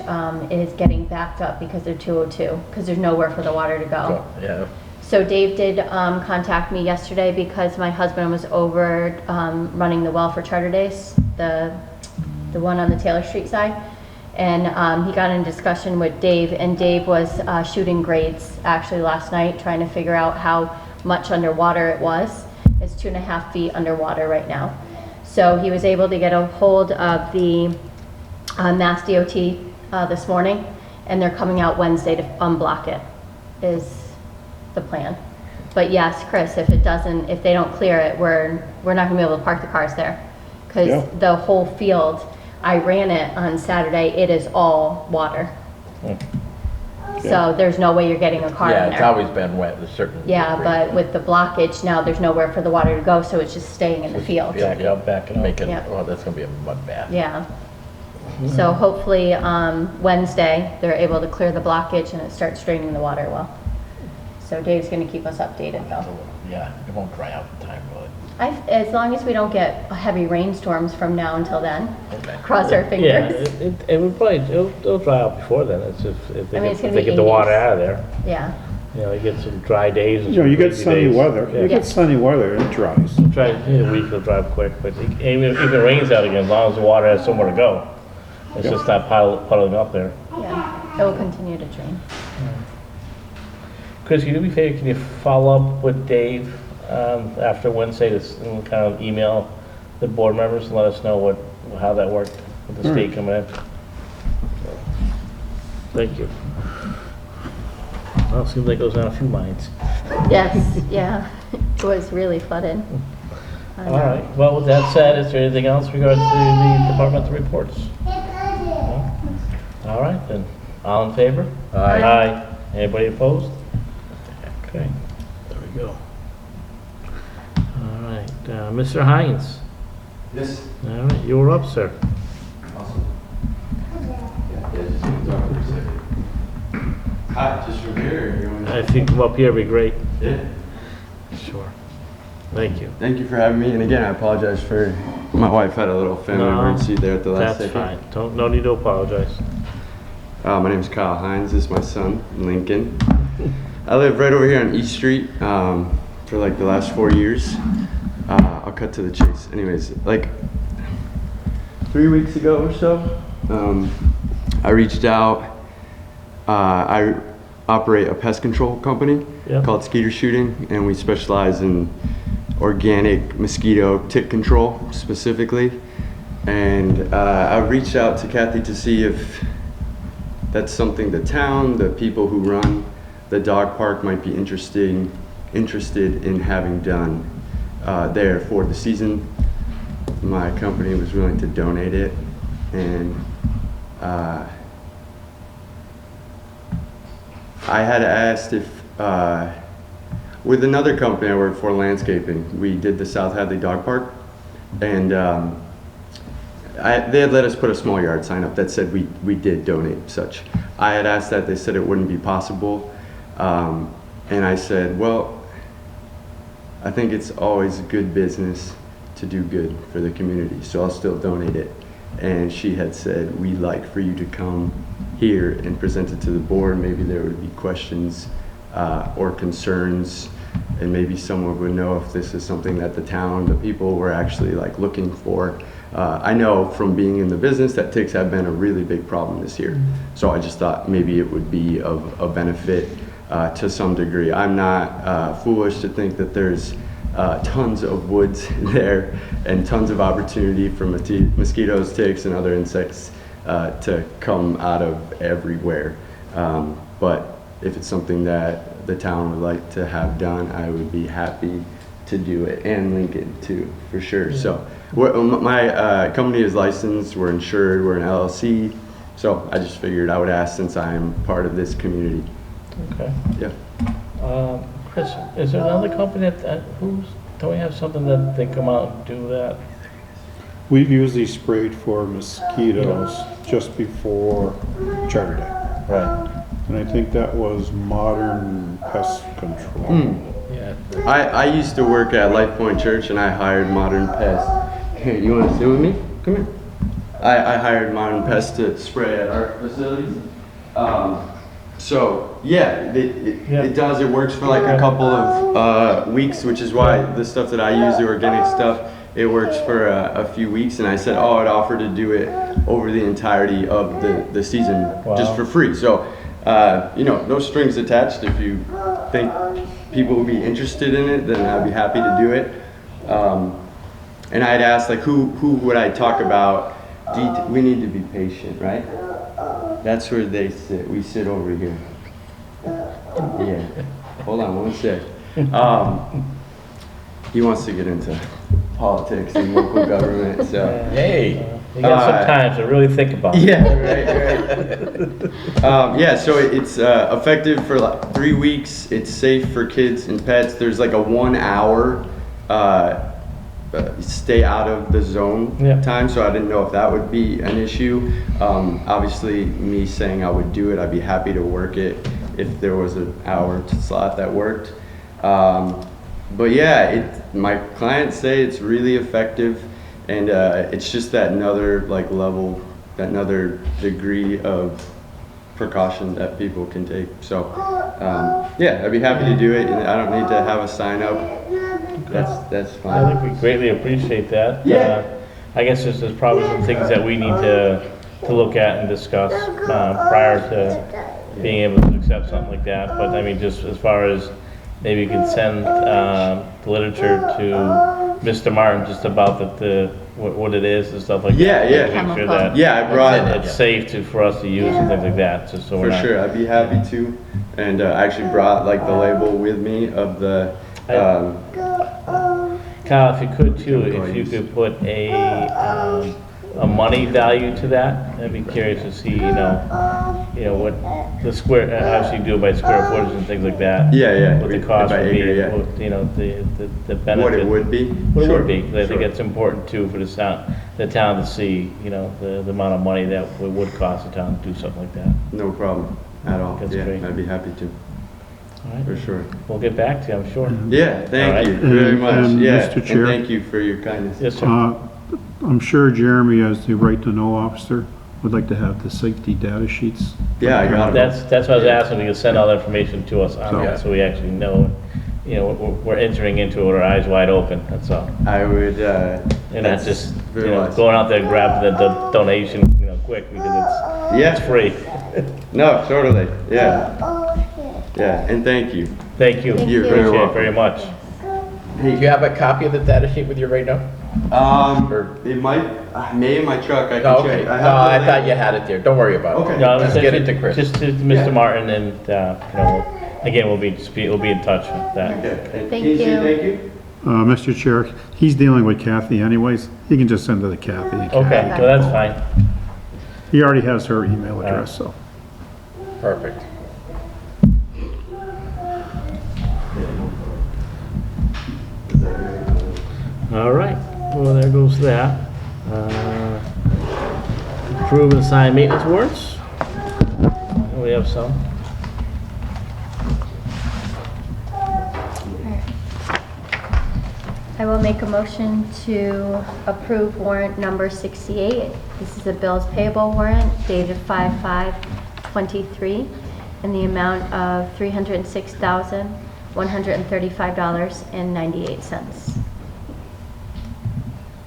is getting backed up because of 202, because there's nowhere for the water to go. yeah. So Dave did contact me yesterday because my husband was over running the well for Charter Days, the the one on the Taylor Street side. And he got in discussion with Dave, and Dave was shooting grades actually last night, trying to figure out how much underwater it was. It's 2.5 feet underwater right now. So he was able to get a hold of the Mass DOT this morning, and they're coming out Wednesday to unblock it, is the plan. But yes, Chris, if they don't clear it, we're not gonna be able to park the cars there. Because Yeah. the whole field, I ran it on Saturday, it is all water. So there's no way you're getting a car in Yeah, there. it's always been wet, there's certain. Yeah, but with the blockage now, there's nowhere for the water to go, so it's just staying in the field. Back up, backing up. Making, Yeah. oh, that's gonna be a mud bath. Yeah. So hopefully, Wednesday, they're able to clear the blockage and it starts draining the water well. So Dave's gonna keep us updated though. Yeah, it won't dry out in time, will it? As long as we don't get heavy rainstorms from now until then, Okay. cross our Yeah, fingers. it would probably, it'll dry out before then. It's just, if I mean, it's they gonna get be the water 80s. out of there. Yeah, You know, you get some dry days. and You know, some you get lazy sunny days. weather, you Yeah. get sunny weather, and it dries. Try, a week will drive quick, but even if it rains out again, as long as the water has somewhere to go. It's just not puddling up there. yeah, it will continue to drain. Chris, can you do me a favor, can you follow up with Dave after Wednesday, and kind of email the board members and let us know how that worked with the state coming in? Thank you. Well, it seems like it goes on a few minds. Yes, yeah, it was really flooded. All right, well, with that said, is there anything else regarding the departmental reports? No? All right, then, all in favor? Aye. Aye. Anybody opposed? Okay, there we go. All right, Mr. Hines. Yes. All right, you're up, sir. Awesome. Yeah, just gonna talk for a second. Hi, just from here, or you want If you come up here, it'd be great. Yeah. Sure. Thank you. Thank you for having me, and again, I apologize for, my wife had a little family No, emergency there at the last That's second. fine. No need to apologize. My name is Kyle Hines, this is my son, Lincoln. I live right over here on East Street for like the last 4 years. I'll cut to the chase. Anyways, like 3 weeks ago or so, I reached out. I operate a pest control company called Skeeter Shooting, and we specialize in organic mosquito tick control specifically. And I reached out to Kathy to see if that's something the town, the people who run the dog park might be interested in having done there for the season. My company was willing to donate it, and I had asked if, with another company I work for, landscaping, we did the South Hadley Dog Park, and they had let us put a small yard sign up that said we did donate such. I had asked that, they said it wouldn't be possible, and I said, well, I think it's always good business to do good for the community, so I'll still donate it. And she had said, we'd like for you to come here and present it to the board. Maybe there would be questions or concerns, and maybe someone would know if this is something that the town, the people were actually like looking for. I know from being in the business that ticks have been a really big problem this year. So I just thought maybe it would be of a benefit to some degree. I'm not foolish to think that there's tons of woods there and tons of opportunity for mosquitoes, ticks, and other insects to come out of everywhere. But if it's something that the town would like to have done, I would be happy to do it, and Lincoln too, for sure. So my company is licensed, we're insured, we're an LLC. So I just figured I would ask, since I am part of this community. Okay. Yeah. Chris, is there another company don't we have something that they come out and do that? We've usually sprayed for mosquitoes just before Charter Day. Right. And I think that was Modern Pest Control. Yeah. I used to work at Life Point Church, and I hired Modern Pest. Here, you want to sit with me? Come here. I hired Modern Pest to spray at our facilities. So yeah, it does. It works for like a couple of weeks, which is why the stuff that I use, the organic stuff, it works for a few weeks, and I said, oh, I'd offer to do it over the entirety of the season just for free. So, you know, no strings attached. If you think people would be interested in it, then I'd be happy to do it. And I'd asked, like, who would I talk about? We need to be patient, right? That's where they sit. We sit over here. Yeah. Hold on one sec. He wants to get into politics and local government, so. Hey, you got some time to really think about it. Yeah, right. Yeah, so it's effective for like 3 weeks. It's safe for kids and pets. There's like a 1 hour stay out of the zone time, so I didn't know if that would be an issue. Obviously, me saying I would do it, I'd be happy to work it if there was an hour slot that worked. But yeah, my clients say it's really effective, and it's just that another like level, that another degree of precaution that people can take. So yeah, I'd be happy to do it, and I don't need to have a sign up. That's fine. I think we greatly appreciate that. Yeah. I guess there's probably some things that we need to look at and discuss prior to being able to accept something like that. But I mean, just as far as maybe you could send the literature to Mr. Martin just about what it is and stuff like that. Yeah. Make sure that I brought it's safe for us to use and things like that. Just so for sure, I'd be happy to. And I actually brought like the label with me of the. Kyle, if you could too, if you could put a money value to that, I'd be curious to see, you know what the square, obviously you do it by square footage and things like that. Yeah. What the cost would be, acre, what, you know, the benefit. What it would be. What it would be, because I think it's important too for the town to see, you know, the amount of money that it would cost the town to do something like that. No problem at all. That's yeah, great. I'd be happy to. All right. For sure. We'll get back to you, I'm sure. Yeah, thank All right. you very much. And Yeah, Mr. Chair? and thank you for your kindness. Yes, sir. I'm sure Jeremy, as the right-to-know officer, would like to have the safety data sheets. Yeah, I got it. That's what I was asking, you could send all the information to us on So- that, so we actually know, you know, we're entering into it with our eyes wide open, that's all. I would, And not that's just, very you know, wise. going out there and grabbing the donation, you know, quick, because it's free. No, totally, yeah. Yeah, and thank you. Thank you. Thank you. Appreciate it welcome. very much. Do you have a copy of the data sheet with you right now? It might, I may in my truck, I can Oh, okay. check. No, have I the thought label. you had it there. Don't worry about Okay. it. No, Let's get it to Chris. Just to Mr. Martin, and, you know, again, we'll be in touch with that. Okay. And Thank can say you. Thank you. Mr. Chair, he's dealing with Kathy anyways. He can just send it to Kathy. and Okay, Kathy- well, that's fine. He already has her email address, so. Perfect. All right, well, there goes that. Approve and sign maintenance warrants. We have some. I will make a motion to approve warrant number 68. This is a bills payable warrant dated 5/5/23 in the amount of $306,135.98.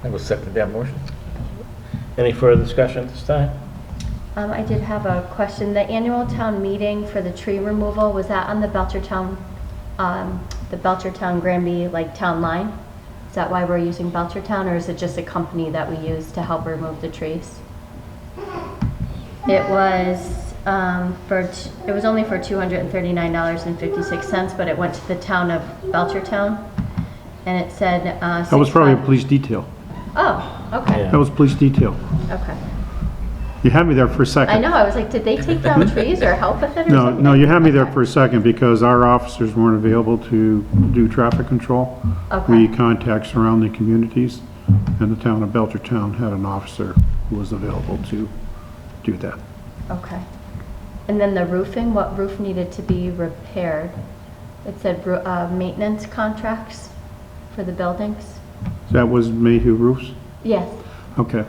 I will second that motion. Any further discussion at this time? I did have a question. The annual town meeting for the tree removal, was that on the Belchertown Granby, like, town line? Is that why we're using Belchertown, or is it just a company that we use to help remove the trees? It was, it was only for $239.56, but it went to the town of Belchertown, and it said, That was probably a police detail. Oh, okay, Yeah. That was police detail. okay. You had me there for a second. I know, I was like, did they take down trees or help with it or No, something? no, you had me there for a second because our officers weren't available to do traffic control. Okay. We contact surrounding communities, and the town of Belchertown had an officer who was available to do that. Okay. And then the roofing, what roof needed to be repaired? It said maintenance contracts for the buildings? That was Mayhew Roofs? Yes. Okay.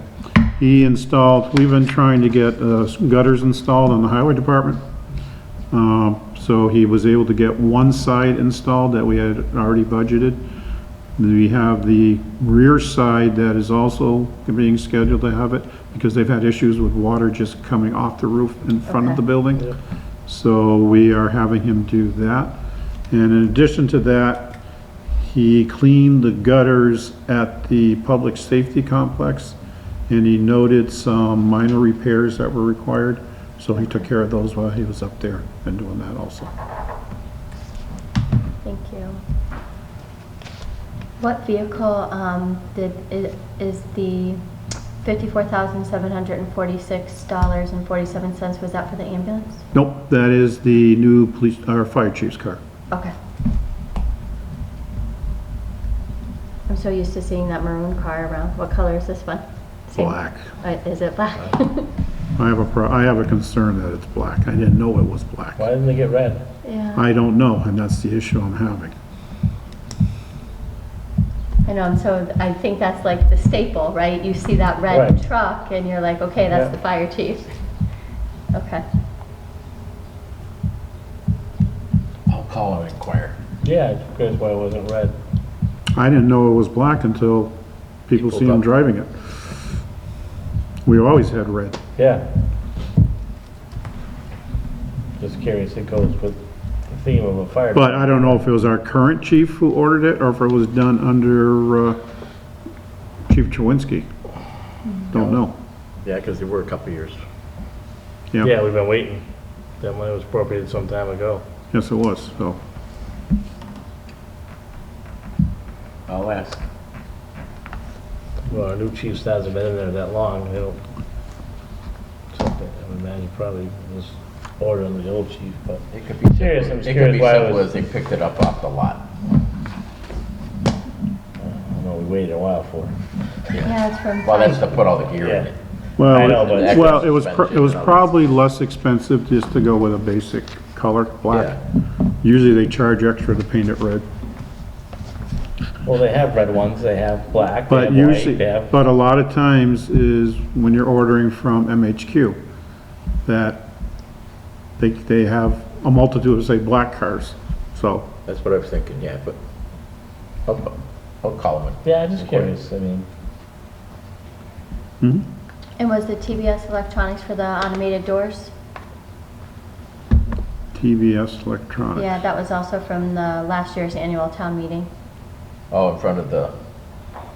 He installed, we've been trying to get gutters installed on the highway department. So he was able to get one side installed that we had already budgeted. We have the rear side that is also being scheduled to have it because they've had issues with water just coming off the roof in front of Okay. the building. So we are having him do that. And in addition to that, he cleaned the gutters at the public safety complex, and he noted some minor repairs that were required. So he took care of those while he was up there and doing that also. Thank you. What vehicle is the $54,746.47, was that for the ambulance? Nope, that is the new police, or fire chief's car. Okay. I'm so used to seeing that maroon car around. What color is this one? Same- Black. Is it black? I have a concern that it's black. I didn't know it was black. Why didn't they get red? Yeah. I don't know, and that's the issue I'm having. I know, and so I think that's like the staple, right? You see that red Right. truck and you're like, okay, that's Yeah. the fire chief. Okay. I'll call and inquire. Yeah, I'm curious why it wasn't red. I didn't know it was black until people see him thought- driving it. We always had red. Yeah. Just curious, it goes with the theme of a fire. But I don't know if it was our current chief who ordered it, or if it was done under Chief Chawinski. Don't know. Yeah, because they were a couple years. Yeah, Yeah, we've been waiting. That money was appropriated some time ago. yes it was, so. I'll ask. Well, our new chief hasn't been in there that long, they don't. Something, I would imagine probably was ordered under the old chief, but. It could be Serious, I'm It could curious be why it simple was- as they picked it up off the lot. I know we waited a while for it. Yeah, it's from. Well, that's to put all the gear in Yeah. it. Well, I know, but- well, it was Suspension. probably less expensive just to go with a basic color, black. Yeah. Usually they charge extra to paint it red. Well, they have red ones, they have black, they But have white, usually, they have. but a lot of times is when you're ordering from MHQ, that they have a multitude of, say, black cars, so. That's what I was thinking, yeah, but I'll call them. Yeah, I'm just curious, I mean, Mhm. And was the TBS electronics for the automated doors? TBS Electronics. Yeah, that was also from the last year's annual town meeting. Oh, in front of the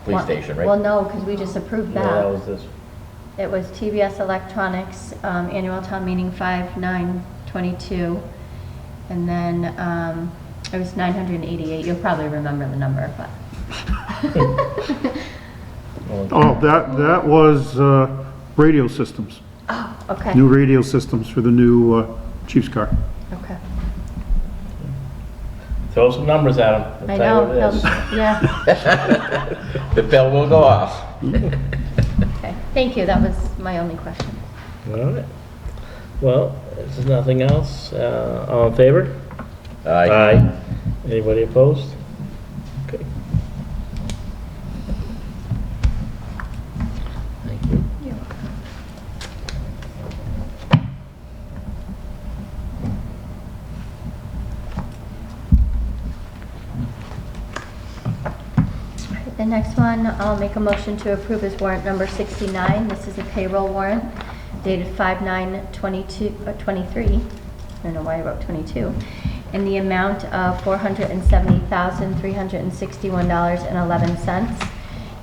police station, right? Well, no, because we just approved yeah, that that. was this. It was TBS Electronics, annual town meeting 5/9/22. And then it was 988. You'll probably remember the number, but. Oh, that was radio systems, Oh, okay. new radio systems for the new chief's car. Okay. Throw some numbers at them. I know, yeah. The bell will go off. Okay, thank you. That was my only question. All right. Well, if there's nothing else, all in favor? Aye. Anybody opposed? Okay. Thank you. The next one, I'll make a motion to approve is warrant number 69. This is a payroll warrant dated 5/9/23. I don't know why I wrote 22. In the amount of $470,361.11.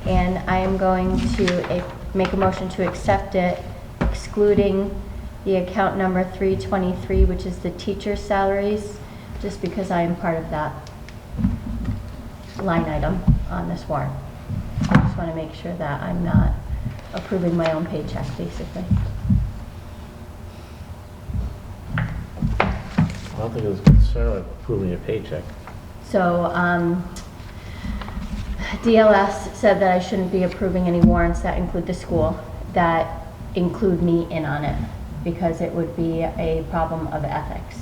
And I am going to make a motion to accept it, excluding the account number 323, which is the teacher salaries, just because I am part of that line item on this warrant. I just want to make sure that I'm not approving my own paycheck, basically. I don't think it was concerned with approving your paycheck. So DLS said that I shouldn't be approving any warrants that include the school, that include me in on it, because it would be a problem of ethics.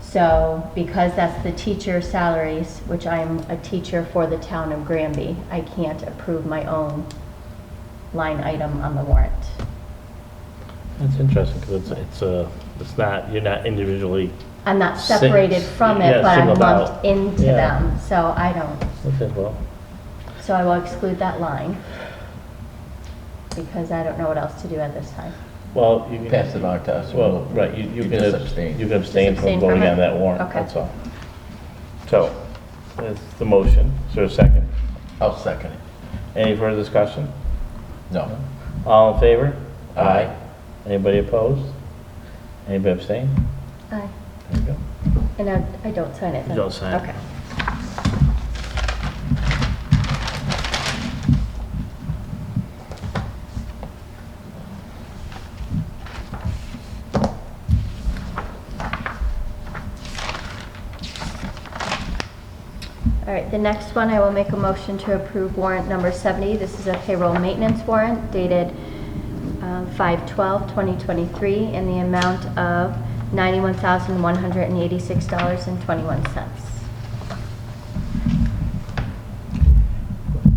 So because that's the teacher salaries, which I'm a teacher for the town of Granby, I can't approve my own line item on the warrant. That's interesting, because it's not, you're not individually. I'm not separated from it, Yeah, but I'm singled out. lumped into Yeah. them, so I don't, Okay, well, So I will exclude that line because I don't know what else to do at this time. well, you can. Pass it on to us. Well, right, you You can just abstain. abstain. You can abstain Just abstain from voting from it? on that warrant, Okay. that's all. So, that's the motion. Is there a second? I'll second it. Any further discussion? No. All in favor? Aye. Anybody opposed? Anybody abstain? Aye. There you go. And I don't sign it then? You don't sign it. Okay. All right, the next one, I will make a motion to approve warrant number 70. This is a payroll maintenance warrant dated 5/12/2023 in the amount of $91,186.21.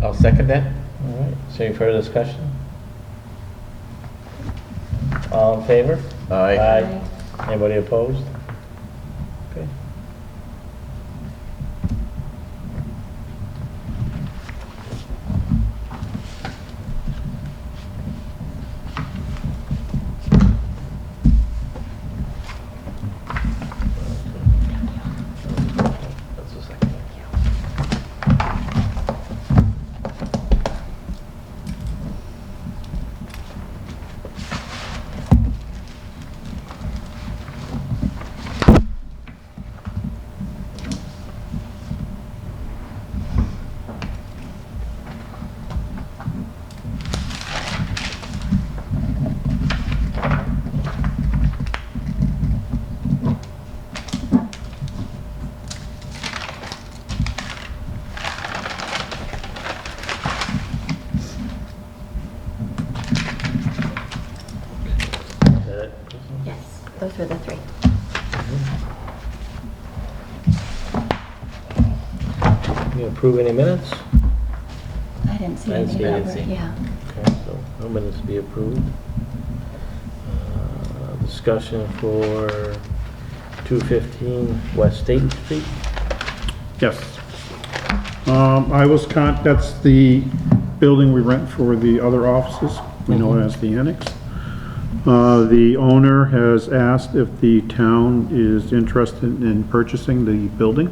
I'll second that. All right, so any further discussion? All in favor? Aye. Anybody opposed? Okay. That's a second. Is that it? Yes, those were the three. You approve any minutes? I didn't see I didn't any see that anything. were, yeah. Okay, so no minutes to be approved. Discussion for 215 West State Street. Yes. That's the building we rent for the other offices. We know it as the annex. The owner has asked if the town is interested in purchasing the building.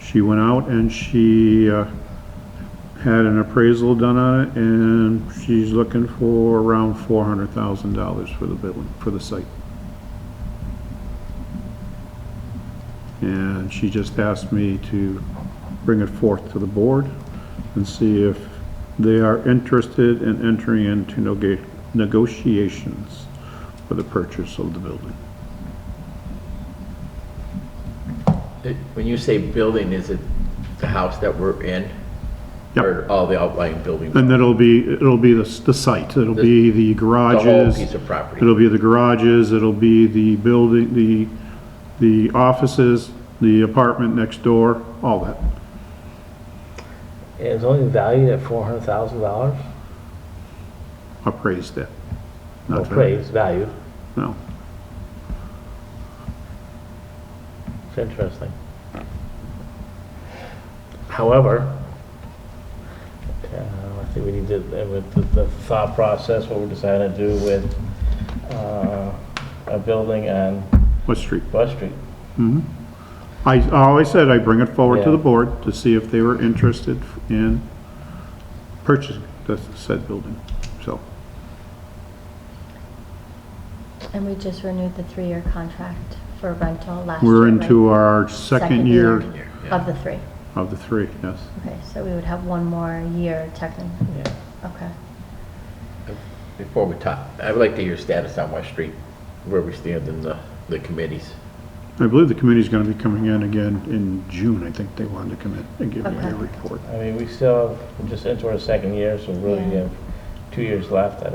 She went out and she had an appraisal done on it, and she's looking for around $400,000 for the building, for the site. And she just asked me to bring it forth to the board and see if they are interested in entering into negotiations for the purchase of the building. When you say building, is it the house that we're in? Yep. Or all the outlying buildings? And then it'll be the site, it'll be the The garages. whole piece of property? It'll be the garages, it'll be the building, the offices, the apartment next door, all that. And it's only valued at $400,000? Appraised it. No, Not appraised, value. No. It's interesting. However, I think we need to, with the thought process, what we're deciding to do with a building on West Street. West Street. Mhm. I always said I'd bring it forward to Yeah. the board to see if they were interested in purchasing the said building, so. And we just renewed the 3-year contract for rental last year, We're right? into our second year Of the 3. of the 3, yes. Okay, so we would have 1 more year technically. Yeah. Okay. Before we talk, I would like to hear status on West Street, where we stand in the committees. I believe the committee's gonna be coming in again in June. I think they wanted to come in and give me a Okay. report. I mean, we still have, we're just into our second year, so really we Yeah. have 2 years left. I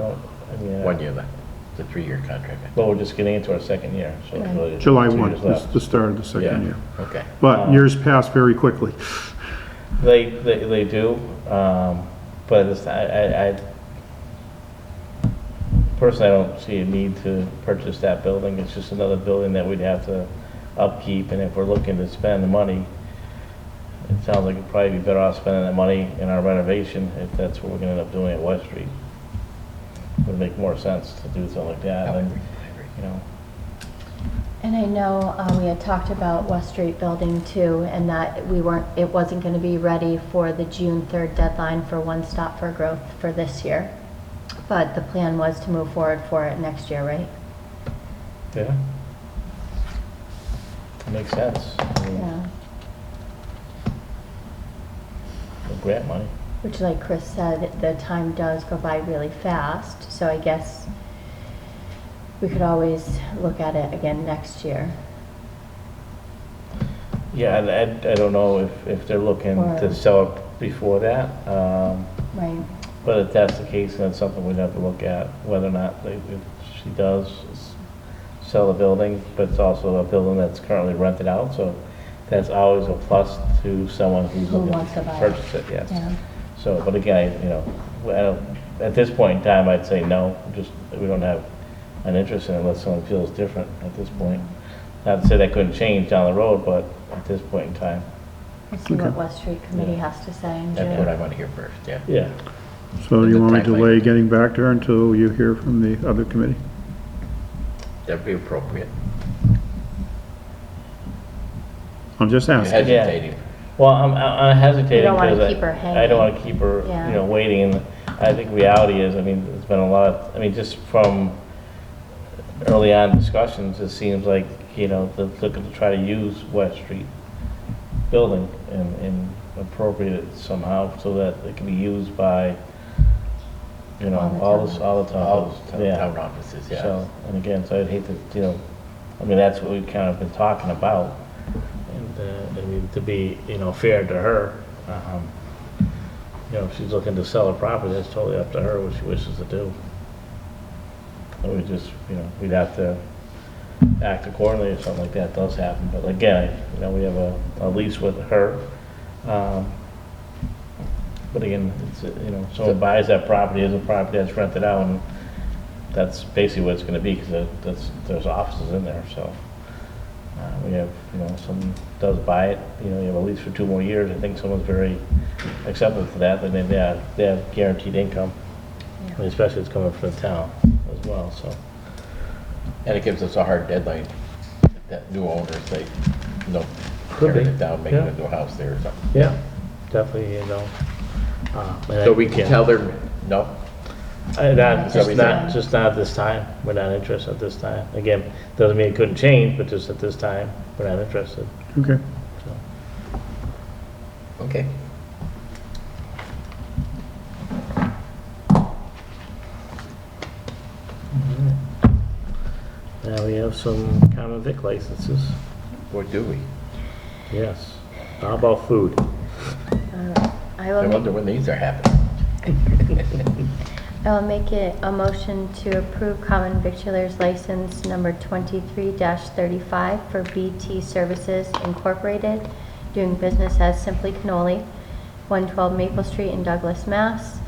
mean. 1 year left, the 3-year contract. Well, we're just getting into our second year, so it's Right. really. July 2 1 years is left. the start of the Yeah. second year. Okay. But years pass very quickly. They do, but it's, I personally, I don't see a need to purchase that building. It's just another building that we'd have to upkeep, and if we're looking to spend the money, it sounds like it'd probably be better off spending that money in our renovation if that's what we're gonna end up doing at West Street. Would make more sense to do something like that than, you know. And I know we had talked about West Street building too, and that it wasn't going to be ready for the June 3rd deadline for One Stop for Growth for this year. But the plan was to move forward for it next year, right? Yeah. Makes sense. I mean, Yeah. the grant money. Which, like Chris said, the time does go by really fast, so I guess we could always look at it again next year. Yeah, and I don't know if they're looking to sell it before that. Right. But if that's the case, then it's something we'd have to look at, whether or not if she does sell the building, but it's also a building that's currently rented out, so that's always a plus to someone who's Who looking wants to to buy it. purchase it, yes. Yeah. So, but again, you know, at this point in time, I'd say no, just, we don't have an interest in it unless someone feels different at this point. Not to say that couldn't change down the road, but at this point in time. We'll see what Okay. West Street Committee has to say in That's what I June. want to hear first, yeah. Yeah. So do you Good want to timeline. delay getting back to her until you hear from the other committee? That'd be appropriate. I'm just You're asking. hesitating. Well, I'm hesitating You don't wanna because keep her I don't want to keep her, Yeah. you know, waiting. And I think reality is, I mean, there's been a lot, I mean, just from early on discussions, it seems like, you know, they're looking to try to use West Street building and appropriate it somehow so that it can be used by, you know, all the All towns. Yeah. town offices, yeah. So, and again, so I'd hate to, you know, I mean, that's what we've kind of been talking about. And, I mean, to be, you know, fair to her, you know, if she's looking to sell a property, that's totally up to her what she wishes to do. And we just, you know, we'd have to act accordingly if something like that does happen. But again, you know, we have a lease with her. But again, it's, you know, someone buys that property as a property that's rented out, and that's basically what it's gonna be, because there's offices in there, so. We have, you know, someone does buy it, you know, you have a lease for 2 more years, I think someone's very acceptable to that, then they have guaranteed income. Yeah. And especially it's coming from the town as well, so. And it gives us a hard deadline, that new owners, they, no, Could tearing be, it down, making yeah. a new house there or something. Yeah, definitely, you know. So we can tell them, no? Just not at this time, we're not interested at this time. Again, doesn't mean it couldn't change, but just at this time, we're not interested, Okay. so. Okay. Now we have some common vic licenses, Or do we? yes. How about food? I I will wonder make, when these are happening. I will make it a motion to approve common victualers license number 23-35 for BT Services Incorporated, doing business as Simply Cannoli, 112 Maple Street in Douglas, Mass.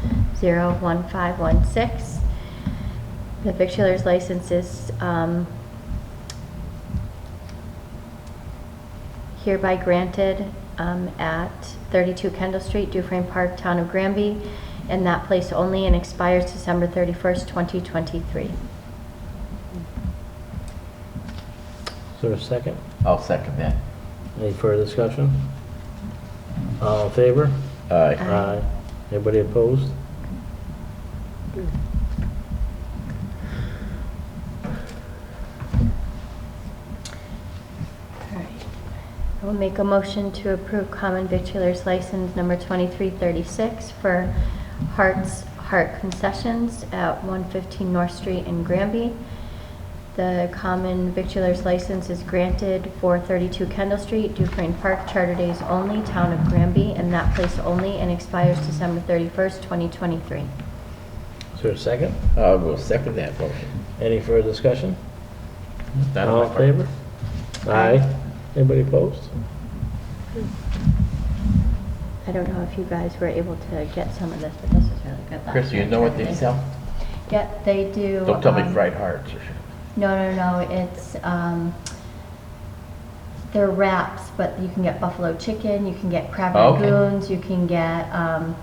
01516. The victualers license is hereby granted at 32 Kendall Street, Dufresne Park, Town of Granby, in that place only, and expires December 31st, 2023. Is there a second? I'll second that. Any further discussion? All in favor? Aye. Aye. Anybody opposed? Alright. I will make a motion to approve common victualers license number 2336 for Heart Concessions at 115 North Street in Granby. The common victualers license is granted for 32 Kendall Street, Dufresne Park, Charter Days only, Town of Granby, in that place only, and expires December 31st, 2023. Is there a second? We'll second that motion. Any further discussion? Not on All my in part. favor? Aye. Anybody opposed? I don't know if you guys were able to get some of this, but this is really good. last Chris, you year, know what they Charter Days. sell? Yeah, they do. Don't tell me fried hearts or No, it's, they're wraps, but you can get buffalo chicken, you can get crab Okay. rangoons, you can get, and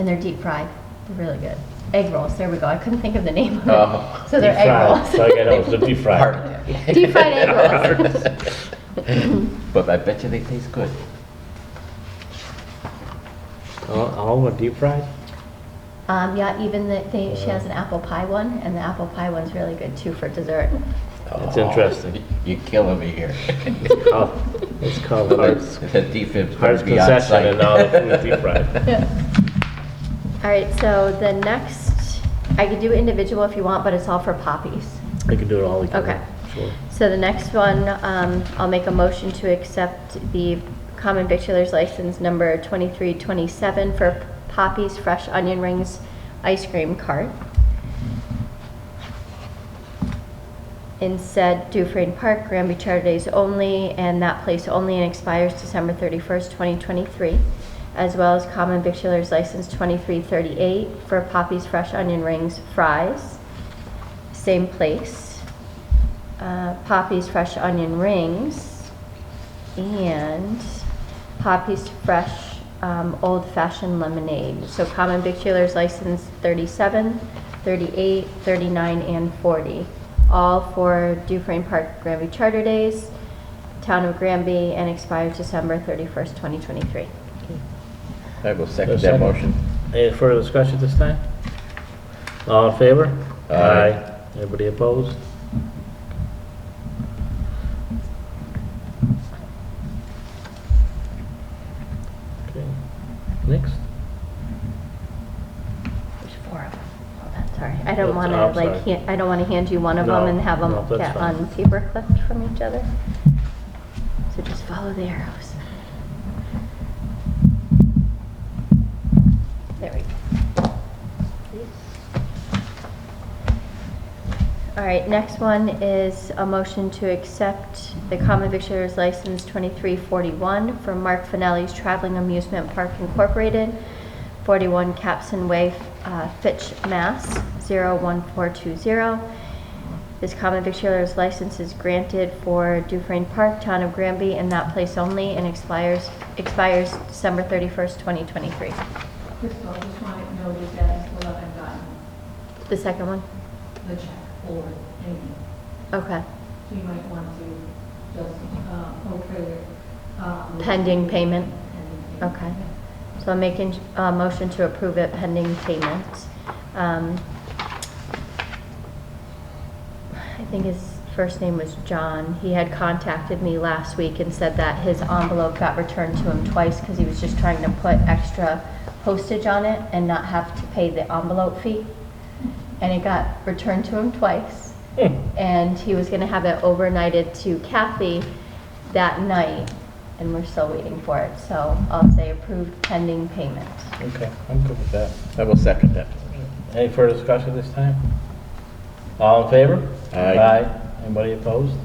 they're deep fried. They're really good. Egg rolls, there we go. I couldn't think of the name of it. Oh, So they're Deep egg fried. rolls. So I got those, they're deep fried. Deep fried egg rolls. But I bet you they taste good. All of them deep fried? Yeah, even she has an apple pie one, and the apple pie one's really good too for dessert. It's interesting. You're killing me here. It's called The Heart's defib's gonna Heart's be on concession site. and all the food deep fried. All right, so the next, I could do individual if you want, but it's all for poppies. We can do it all together. Okay. Sure. So the next one, I'll make a motion to accept the common victualer's license number 2327 for Poppy's Fresh Onion Rings Ice Cream Cart in said Dufresne Park, Granby Charter Days only, and that place only, and expires December 31st, 2023, as well as common victualer's license 2338 for Poppy's Fresh Onion Rings Fries, same place. Poppy's Fresh Onion Rings and Poppy's Fresh Old Fashioned Lemonade. So common victualer's license 37, 38, 39, and 40. All for Dufresne Park Granby Charter Days, Town of Granby, and expires December 31st, 2023. I will second There's that second. motion. Any further discussion this time? All in favor? Aye. Anybody opposed? Okay. Next. There's 4 of them. Hold on, sorry. I don't Oops, want I'm to sorry. I don't want to hand you one of No, them and have them no, that's get fine. on paper clipped from each other. So just follow the arrows. There we go. All right, next one is a motion to accept the common victualer's license 2341 for Mark Finelli's Traveling Amusement Park Incorporated, 41 Capson Way, Fitch, Mass. 01420. This common victualer's license is granted for Dufresne Park, Town of Granby, and that place only, and expires December 31st, 2023. First of all, just want to note that I still haven't gotten The second one? the check or anything. Okay. So you might want to just, okay it. Pending payment? Pending payment. Okay. So I'm making a motion to approve it pending payment. I think his first name was John. He had contacted me last week and said that his envelope got returned to him twice because he was just trying to put extra postage on it and not have to pay the envelope fee. And it got returned to him twice. And he was going to have it overnighted to Kathy that night, and we're still waiting for it. So I'll say approved pending payment. Okay, I'm good with that. I will second that. Any further discussion this time? All in favor? Aye. Anybody opposed?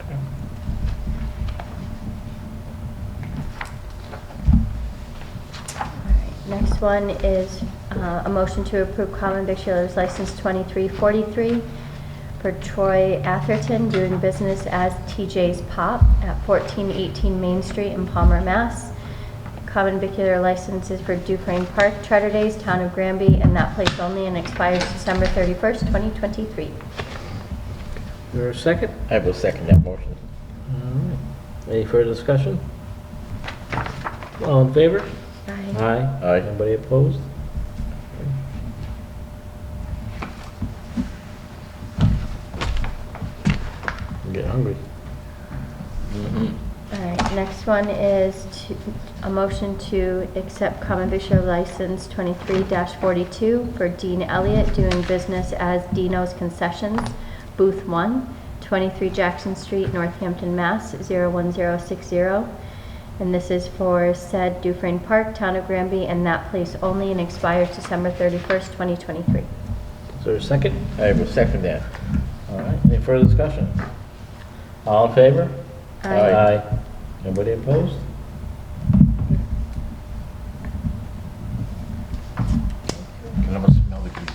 Okay. Next one is a motion to approve common victualer's license 2343 for Troy Atherton doing business as TJ's Pop at 1418 Main Street in Palmer, Mass. Common vicular license is for Dufresne Park Charter Days, Town of Granby, and that place only, and expires December 31st, 2023. Is there a second? I will second that motion. All right. Any further discussion? All in favor? Aye. Aye. Aye. Anybody opposed? I'm getting hungry. All right, next one is a motion to accept common victular license 23-42 for Dean Elliott doing business as Dino's Concessions, Booth 1, 23 Jackson Street, Northampton, Mass. 01060. And this is for said Dufresne Park, Town of Granby, and that place only, and expires December 31st, 2023. Is there a second? I will second that. All right. Any further discussion? All in favor? Aye. Anybody opposed? Can I smell the grease?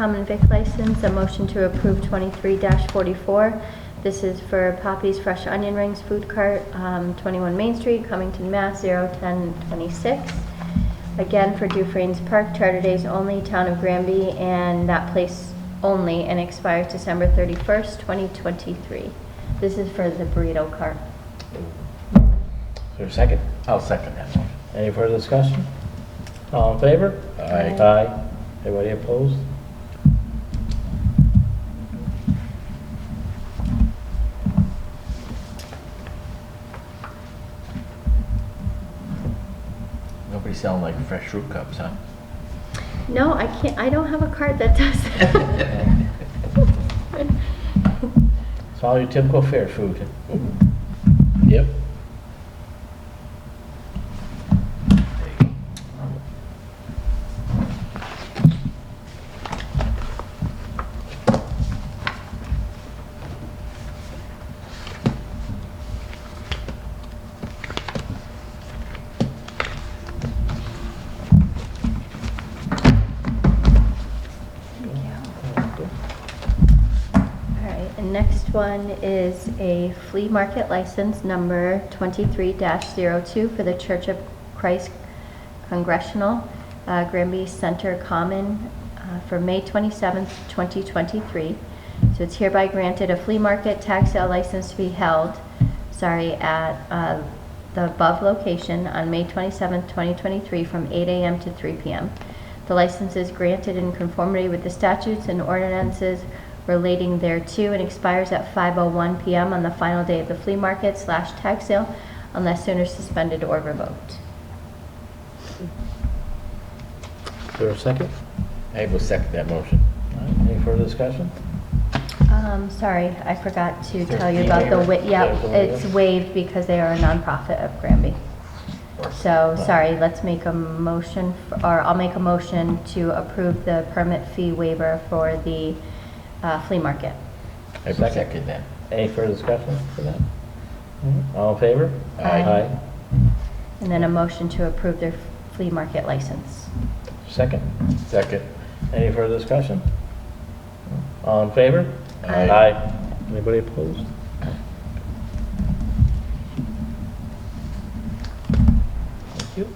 common vic license, a motion to approve 23-44. This is for Poppy's Fresh Onion Rings Food Cart, 21 Main Street, Cummington, Mass. 01026. Again, for Dufresne's Park, charter days only, Town of Granby, and that place only, and expires December 31st, 2023. This is for the burrito cart. Is there a second? I'll second that one. Any further discussion? All in favor? Aye. Aye. Anybody opposed? Nobody's selling like fresh fruit cups, huh? No, I can't, I don't have a cart that does that. It's all your typical fair food. Yep. Next one is a flea market license number 23-02 for the Church of Christ Congregational, Granby Center Common, for May 27th, 2023. So it's hereby granted a flea market tag sale license to be held, at the above location on May 27th, 2023 from 8 a.m. to 3 p.m. The license is granted in conformity with the statutes and ordinances relating thereto and expires at 5:01 p.m. on the final day of the flea market / tag sale unless sooner suspended or revoked. Is there a second? I will second that motion. All right, any further discussion? Sorry, I forgot to there tell you a about the, waiver? yeah, There's a waiver? it's waived because they are a nonprofit of Granby. So, sorry, let's make a motion, or I'll make a motion to approve the permit fee waiver for the flea market. I will second that. Any further discussion for that? All in favor? Aye. And then a motion to approve their flea market license. Second? Second. Any further discussion? All in favor? Aye. Aye. Anybody opposed? Thank you.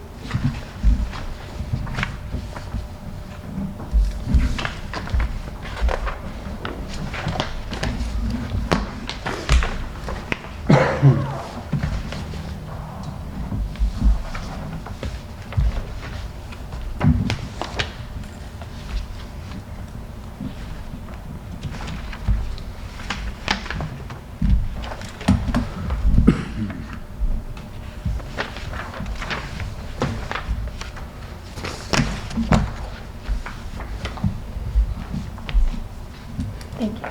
Thank you.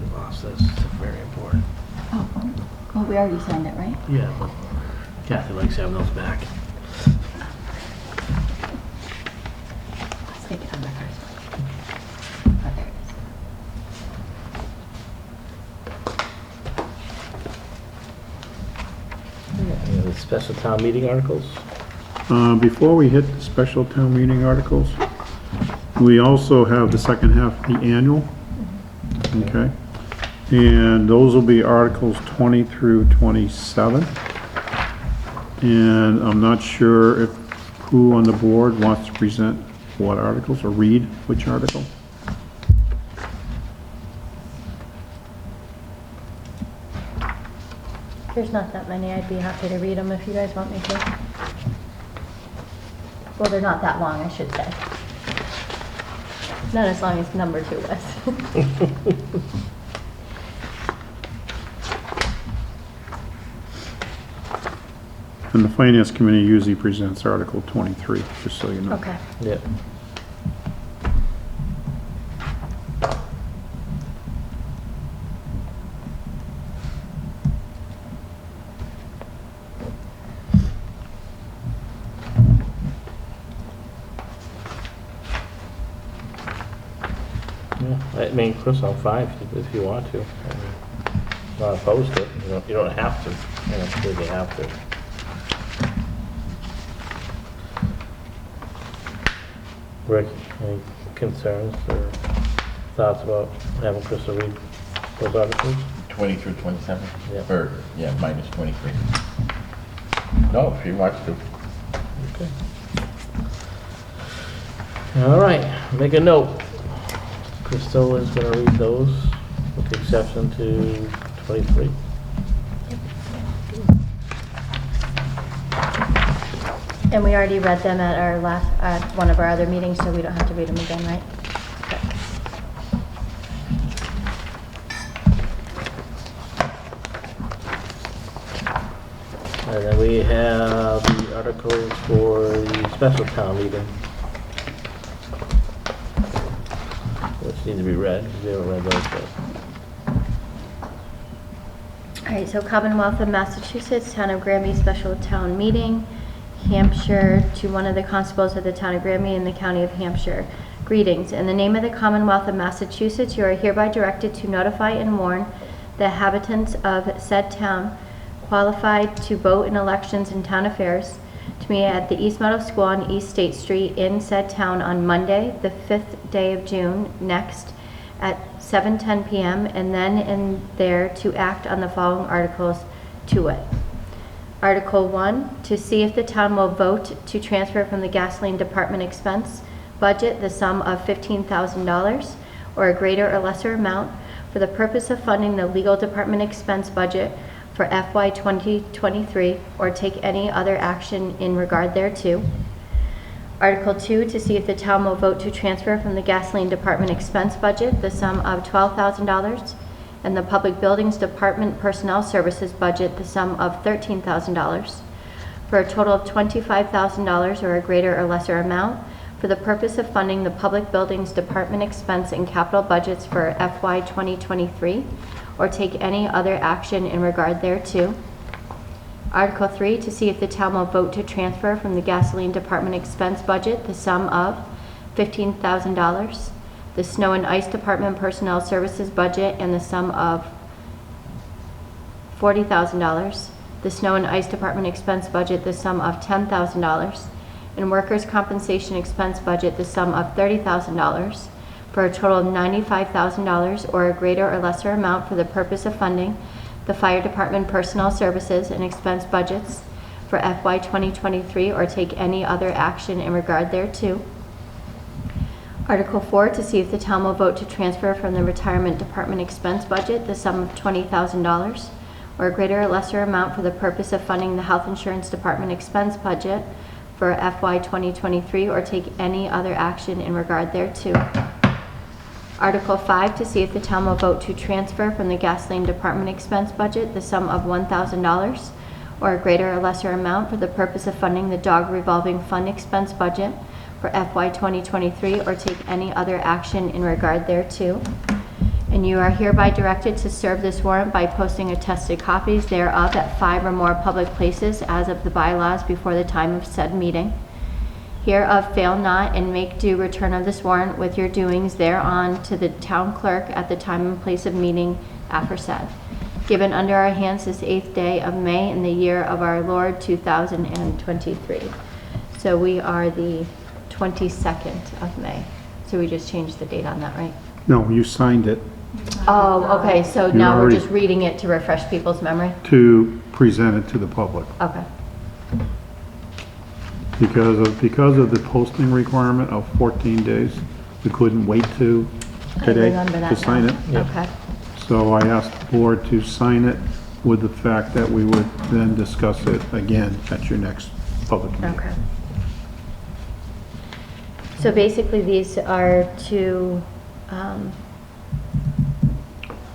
We lost this. It's very important. Oh, we already signed it, right? Yeah, but Kathy likes having those back. Let's take it on the first one. Oh, there it is. Any of the special town meeting articles? Before we hit the special town meeting articles, we also have the second half of the annual, okay? And those will be Articles 20 through 27. And I'm not sure if who on the board wants to present what articles or read which article. There's not that many. I'd be happy to read them if you guys want me to. Well, they're not that long, I should say. Not as long as number 2 was. And the Finance Committee usually presents Article 23, just so you know. Okay. Yeah. I mean, Chris, I'm fine if you want to. I mean, not opposed to it. You don't have to. I don't think you have to. Rick, any concerns or thoughts about having Crystal read those articles? 20 through 27? Yeah. Or, yeah, minus 23. No, if he wants to. Okay. All right, make a note. Crystal is gonna read those with the exception to 23. And we already read them at our at one of our other meetings, so we don't have to read them again, right? And then we have the articles for the special town meeting, which need to be read, because we haven't read those yet. All right, so Commonwealth of Massachusetts, Town of Granby Special Town Meeting, Hampshire, to one of the constables of the Town of Granby in the County of Hampshire. Greetings. In the name of the Commonwealth of Massachusetts, you are hereby directed to notify and warn the inhabitants of said town qualified to vote in elections and town affairs to meet at the East Meadow School on East State Street in said town on Monday, the 5th day of June next at 7:10 p.m. and then in there to act on the following articles to it. Article 1, to see if the town will vote to transfer from the gasoline department expense budget the sum of $15,000 or a greater or lesser amount for the purpose of funding the legal department expense budget for FY 2023 or take any other action in regard thereto. Article 2, to see if the town will vote to transfer from the gasoline department expense budget the sum of $12,000 and the public buildings department personnel services budget the sum of $13,000 for a total of $25,000 or a greater or lesser amount for the purpose of funding the public buildings department expense and capital budgets for FY 2023 or take any other action in regard thereto. Article 3, to see if the town will vote to transfer from the gasoline department expense budget the sum of $15,000, the snow and ice department personnel services budget and the sum of $40,000, the snow and ice department expense budget the sum of $10,000, and workers' compensation expense budget the sum of $30,000 for a total of $95,000 or a greater or lesser amount for the purpose of funding the fire department personnel services and expense budgets for FY 2023 or take any other action in regard thereto. Article 4, to see if the town will vote to transfer from the retirement department expense budget the sum of $20,000 or a greater or lesser amount for the purpose of funding the health insurance department expense budget for FY 2023 or take any other action in regard thereto. Article 5, to see if the town will vote to transfer from the gasoline department expense budget the sum of $1,000 or a greater or lesser amount for the purpose of funding the dog revolving fund expense budget for FY 2023 or take any other action in regard thereto. And you are hereby directed to serve this warrant by posting attested copies thereof at 5 or more public places as of the bylaws before the time of said meeting. Hereof fail not and make due return of this warrant with your doings thereon to the town clerk at the time and place of meeting aforesaid. Given under our hands this 8th day of May in the year of our Lord 2023. So we are the 22nd of May. So we just changed the date on that, right? No, you signed it Oh, okay, so You now we're already- just reading it to refresh people's memory? to present it to the public. Okay. Because of the posting requirement of 14 days, we couldn't wait to I today remember that to sign now. it. Okay. So I asked the board to sign it with the fact that we would then discuss it again at your next public meeting. Okay. So basically, these are to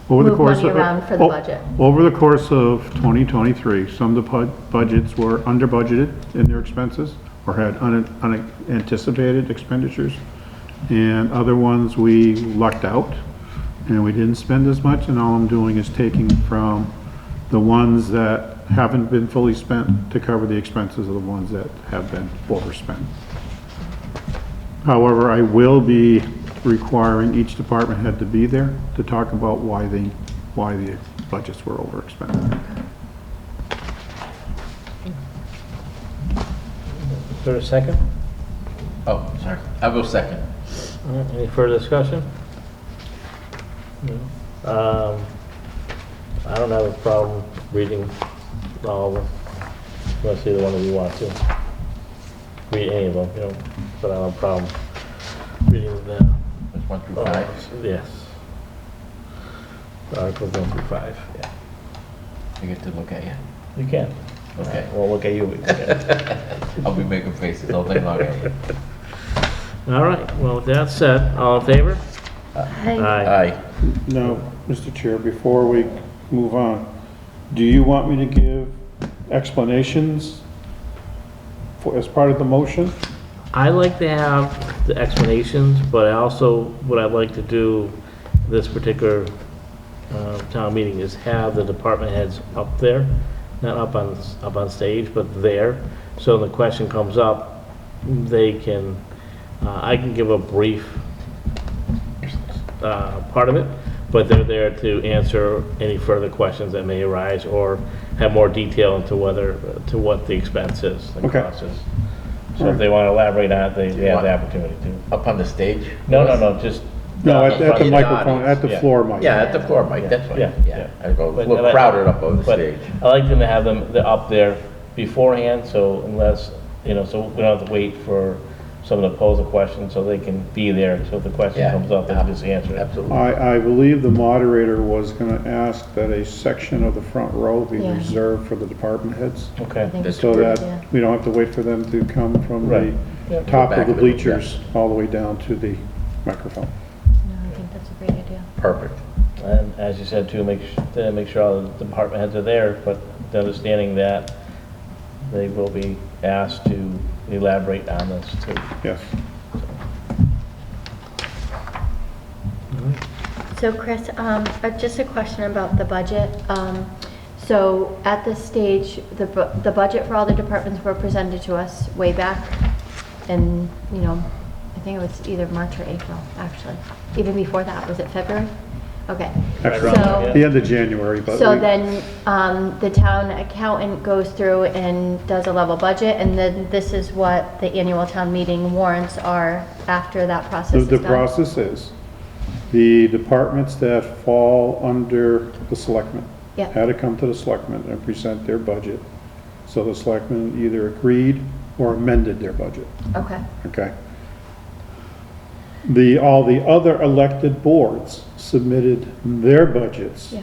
Over the move course money of- around for the o- budget. Over the course of 2023, some of the budgets were under budgeted in their expenses or had unanticipated expenditures. And other ones we lucked out and we didn't spend as much, and all I'm doing is taking from the ones that haven't been fully spent to cover the expenses of the ones that have been overspent. However, I will be requiring each department head to be there to talk about why the budgets were overexpended. Is there a second? Oh, sorry. I will second. Any further discussion? No. I don't have a problem reading all of them, unless either one of you want to. Read any of them, you know, but I don't have a problem reading them. That's 1 through 5. Yes. Articles 1 through 5, yeah. I get to look at you. You can. Okay. We'll look at you. but you can. I'll be making faces all day long at you. All right, well, with that said, all in favor? Hi. Aye. Now, Mr. Chair, before we move on, do you want me to give explanations for, as part of the motion? I like to have the explanations, but I also, what I'd like to do this particular town meeting is have the department heads up there, not up on stage, but there. So when the question comes up, they can, I can give a brief part of it, but they're there to answer any further questions that may arise or have more detail into to what the expense is, the Okay. cost is. So if they want to elaborate on it, they have the opportunity to. Up on the stage? No, just. No, at the In the microphone, audience, at the yeah. floor mic. Yeah, at the floor mic, that's fine. Yeah. Yeah. I go a But little I- crowded up on the but stage. I like them to have they're up there beforehand, so unless, so we don't have to wait for someone to pose a question, so they can be there, so if the question Yeah. comes up, they can just answer it. Absolutely. I believe the moderator was going to ask that a section of the front row be Yeah. reserved for the department heads, I Okay, think That's so it's a good that idea. we don't have to wait for them to come from the Right. Yeah. top Back of the of the room, bleachers all the way down to the microphone. No, I think that's a great idea. Perfect. and as you said too, make sure all the department heads are there, but the understanding that they will be asked to elaborate on this too. Yes. So Chris, just a question about the budget. So at this stage, the budget for all the departments were presented to us way back in, I think it was either March or April, actually. Even before that, was it February? Okay. Actually, So- the end of January, but So we- then, the town accountant goes through and does a level budget, and then this is what the annual town meeting warrants are after that process is the done? process is, the departments that fall under the selectmen Yeah. had to come to the selectmen and present their budget. So the selectmen either agreed or amended their budget, Okay, okay? All the other elected boards submitted their budgets, yeah,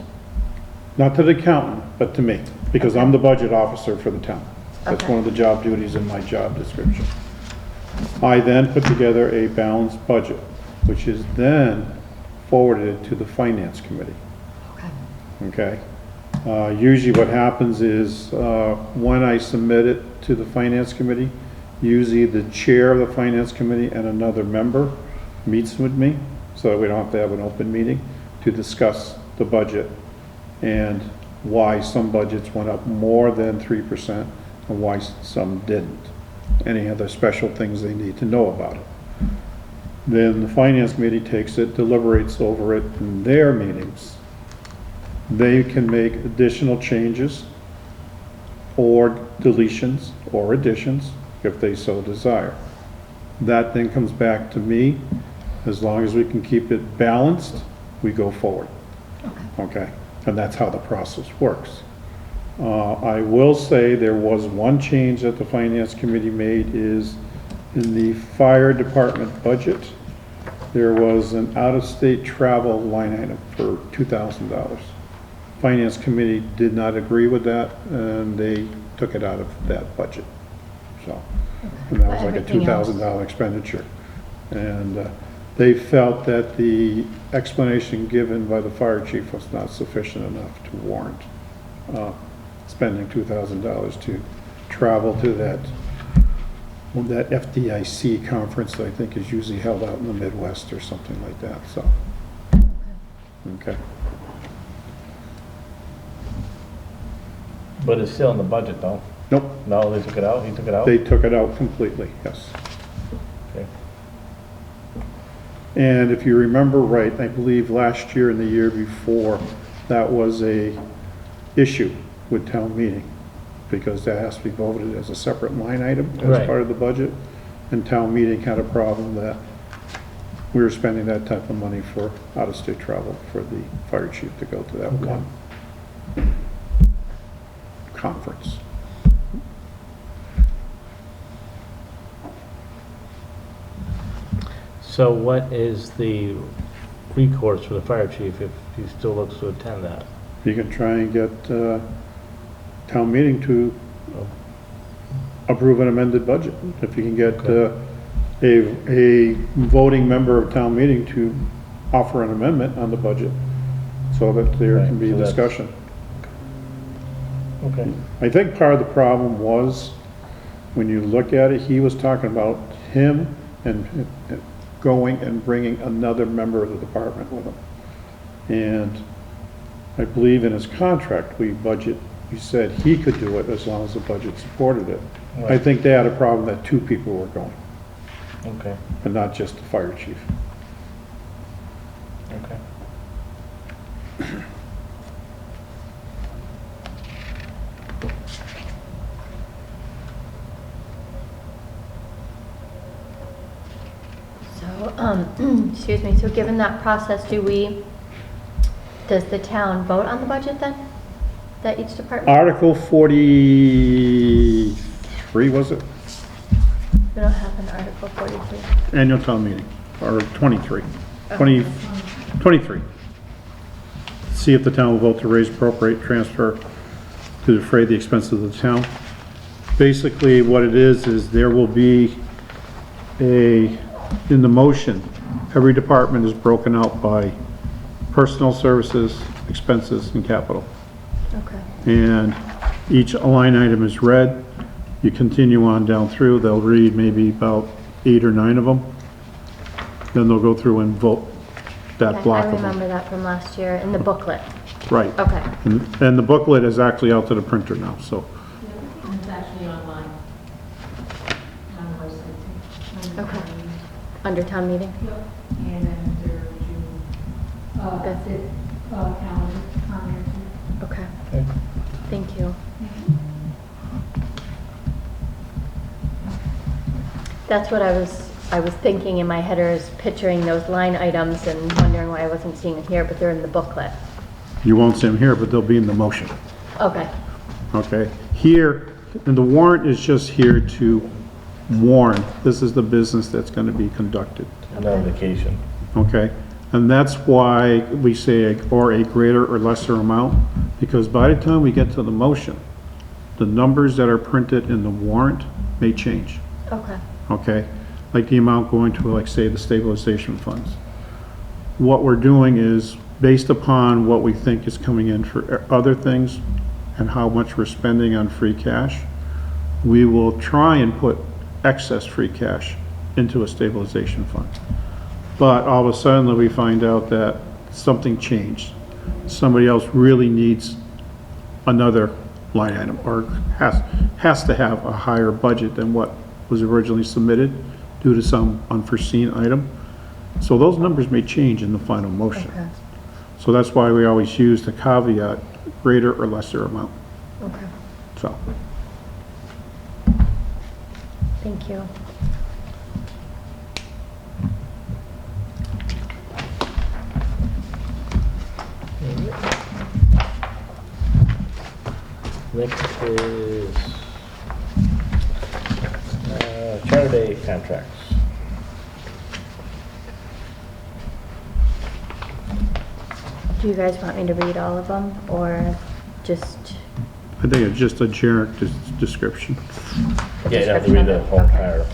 not to the accountant, but to me, because I'm the budget officer for the town. That's Okay. one of the job duties in my job description. I then put together a balanced budget, which is then forwarded to the finance committee, okay, okay? Usually what happens is, when I submit it to the finance committee, usually the chair of the finance committee and another member meets with me, so that we don't have to have an open meeting, to discuss the budget and why some budgets went up more than 3% and why some didn't. Any other special things they need to know about it. Then the finance committee takes it, deliberates over it in their meetings. They can make additional changes or deletions or additions if they so desire. That then comes back to me. As long as we can keep it balanced, we go forward. Okay? And that's how the process works. I will say there was one change that the finance committee made is in the fire department budget, there was an out-of-state travel line item for $2,000. Finance committee did not agree with that, and they took it out of that budget. So, and that was like a Everything else. $2,000 expenditure. And they felt that the explanation given by the fire chief was not sufficient enough to warrant spending $2,000 to travel to that FDIC conference that I think is usually held out in the Midwest or something like that, so. Okay. But it's still in the budget though. Nope, No, they took it out, he took it out? they took it out completely, yes. Okay. And if you remember right, I believe last year and the year before, that was a issue with town meeting, because that has to be voted as a separate line item as Right. part of the budget. and town meeting had a problem that we were spending that type of money for out-of-state travel for the fire chief to go to that one conference. So what is the recourse for the fire chief if he still looks to attend that? You can try and get town meeting to approve an amended budget. If you can get a voting member of town meeting to offer an amendment on the budget so that there Right, can be so that's- discussion. Okay. I think part of the problem was, when you look at it, he was talking about him and going and bringing another member of the department with him. And I believe in his contract, we said he could do it as long as the budget supported it. I Right. think they had a problem that two people were going, Okay, and not just the fire chief. okay. So, excuse me, so given that process, does the town vote on the budget then? That each department? Article 43, was it? We don't have an Article 43. Annual town meeting, or 23. 23. See if the town will vote to raise, appropriate, transfer to defray the expenses of the town. Basically, what it is there will be in the motion, every department is broken out by personal services, expenses, and capital. Okay. And each line item is read. You continue on down through, they'll read maybe about 8 or 9 of them. Then they'll go through and vote that Okay, block I of them. remember that from last year in the booklet. Right. Okay. And the booklet is actually out to the printer now, so. And it's actually online. On the website too. Okay. Under town meeting? Yep. And then their June, calendar on there too. Okay. Okay. Thank you. That's what I was thinking in my head, is picturing those line items and wondering why I wasn't seeing it here, but they're in the booklet. You won't see them here, but they'll be in the motion, Okay. okay? Here, and the warrant is just here to warn, this is the business that's gonna be conducted, Notification. okay? And that's why we say, or a greater or lesser amount, because by the time we get to the motion, the numbers that are printed in the warrant may change, Okay. okay? Like the amount going to, like, say, the stabilization funds. What we're doing is, based upon what we think is coming in for other things and how much we're spending on free cash, we will try and put excess free cash into a stabilization fund. But all of a sudden, we find out that something changed. Somebody else really needs another line item, or has to have a higher budget than what was originally submitted due to some unforeseen item. So those numbers may change in the final motion. Okay. So that's why we always use the caveat, greater or lesser amount, Okay. so. Thank you. Next is Charter Day contracts. Do you guys want me to read all of them, or just? I think it's just a generic description. Yeah, you have to read the whole Okay. entire All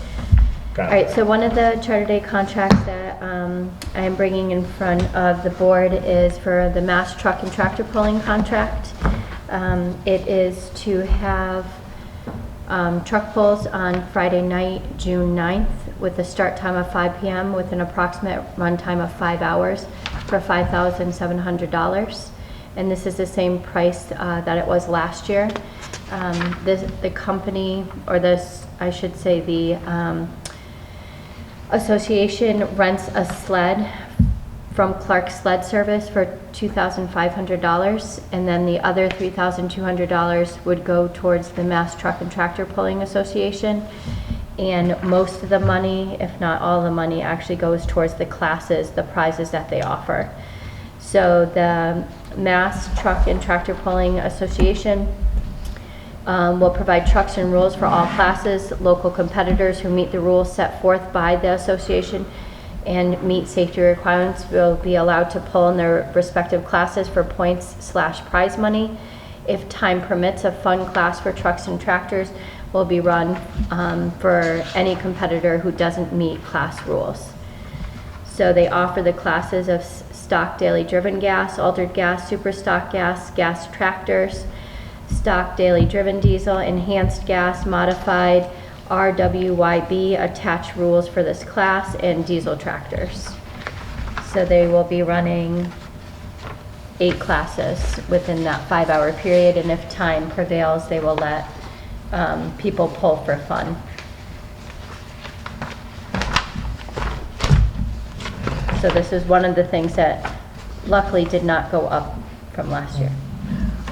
contract. right, so one of the Charter Day contracts that I am bringing in front of the board is for the Mass Truck and Tractor Pulling contract. It is to have truck pulls on Friday night, June 9th, with a start time of 5 p.m. with an approximate run time of 5 hours for $5,700. And this is the same price that it was last year. The company, or this, I should say, the association rents a sled from Clark Sled Service for $2,500, and then the other $3,200 would go towards the Mass Truck and Tractor Pulling Association. and most of the money, if not all the money, actually goes towards the classes, the prizes that they offer. So the Mass Truck and Tractor Pulling Association will provide trucks and rules for all classes. Local competitors who meet the rules set forth by the association and meet safety requirements will be allowed to pull in their respective classes for points/prize money. If time permits, a fun class for trucks and tractors will be run for any competitor who doesn't meet class rules. So they offer the classes of stock daily driven gas, altered gas, super stock gas, gas tractors, stock daily driven diesel, enhanced gas, modified RWYB, attached rules for this class, and diesel tractors. So they will be running 8 classes within that 5-hour period, and if time prevails, they will let people pull for fun. So this is one of the things that luckily did not go up from last year.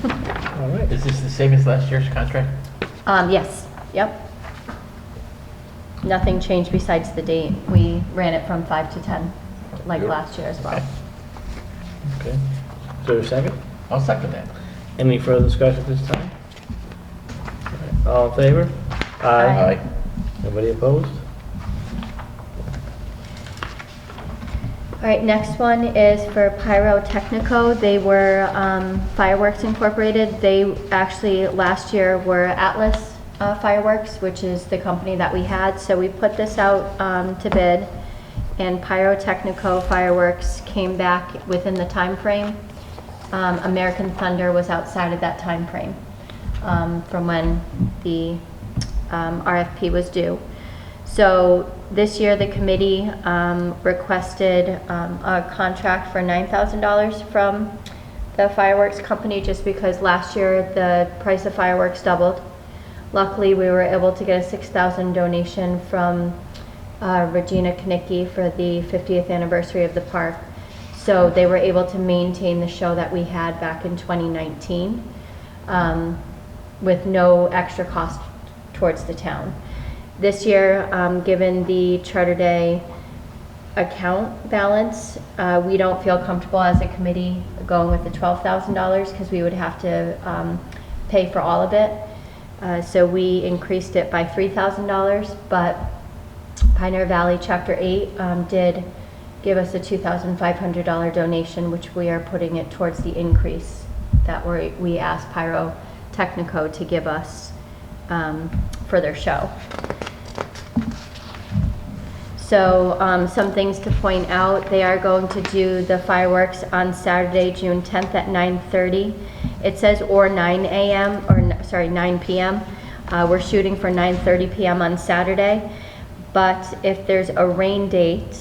All right. Is this the same as last year's contract? Yes, yep. Nothing changed besides the date. We ran it from 5 to 10, like last year as well. Okay. Is there a second? I'll second that. Any further discussion at this time? All right. All in favor? Aye. Anybody opposed? All right, next one is for Pyrotechnico. They were Fireworks Incorporated. They actually last year were Atlas Fireworks, which is the company that we had. So we put this out to bid, and Pyrotechnico Fireworks came back within the time frame. American Thunder was outside of that time frame from when the RFP was due. So this year, the committee requested a contract for $9,000 from the fireworks company, just because last year the price of fireworks doubled. Luckily, we were able to get a $6,000 donation from Regina Knickie for the 50th anniversary of the park. So they were able to maintain the show that we had back in 2019 with no extra cost towards the town. This year, given the Charter Day account balance, we don't feel comfortable as a committee going with the $12,000 because we would have to pay for all of it. So we increased it by $3,000, but Pioneer Valley Chapter 8 did give us a $2,500 donation, which we are putting it towards the increase that we asked Pyrotechnico to give us for their show. So some things to point out: they are going to do the fireworks on Saturday, June 10th at 9:30. It says or 9 a.m. or sorry, 9 p.m. We're shooting for 9:30 p.m. on Saturday, but if there's a rain date,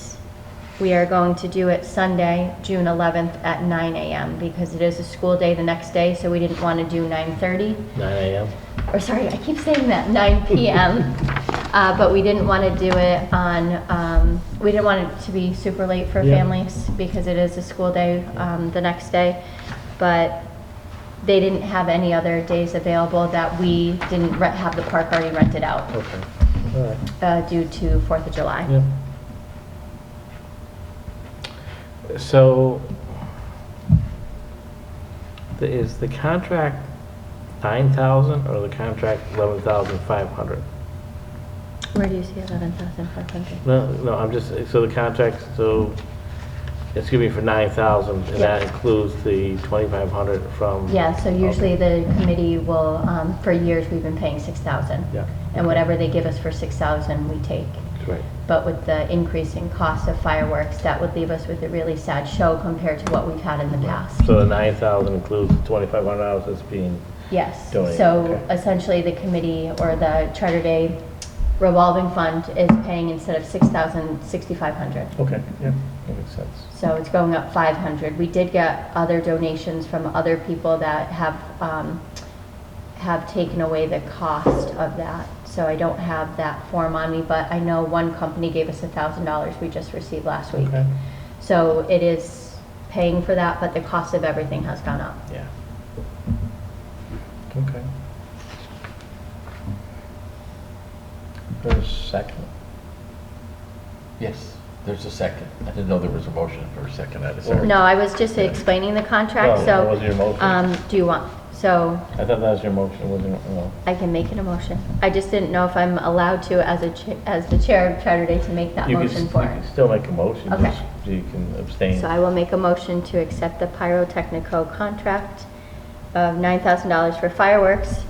we are going to do it Sunday, June 11th at 9 a.m. because it is a school day the next day, so we didn't want to do 9:30. 9 a.m. Or sorry, I keep saying that, 9 p.m. But we didn't want to do it on, we didn't want it to be super late for families because it is a school day the next day. But they didn't have any other days available that we didn't have the park already rented out. Okay. All right. Due to 4th of July. Yep. So, is the contract 9,000 or the contract 11,500? Where do you see 11,500? No, I'm just, so the contract, so it's gonna be for 9,000 and that includes the 2,500 from? Yeah, so usually the committee will, for years, we've been paying 6,000. Yeah. And whatever they give us for 6,000, we take. Right. But with the increasing cost of fireworks, that would leave us with a really sad show compared to what we've had in the past. So the 9,000 includes the $2,500 that's being Yes, donated. so Okay. essentially the committee or the Charter Day revolving fund is paying instead of 6,000, 6,500. Okay, yeah, that makes sense. So it's going up 500. We did get other donations from other people that have taken away the cost of that. So I don't have that form on me, but I know one company gave us $1,000 we just received last week. Okay. So it is paying for that, but the cost of everything has gone up. Yeah. Okay. For a second. Yes, there's a second. I didn't know there was a motion for a second. I decided. No, I was just explaining the contract, No, that was so, your motion. do you want, so I thought that was your motion, wasn't it? No. I can make it a motion. I just didn't know if I'm allowed to, as the chair of Charter Day, to make that You can, motion you for can it. still make a motion, Okay. just so you can abstain. So I will make a motion to accept the pyrotechnico contract of $9,000 for fireworks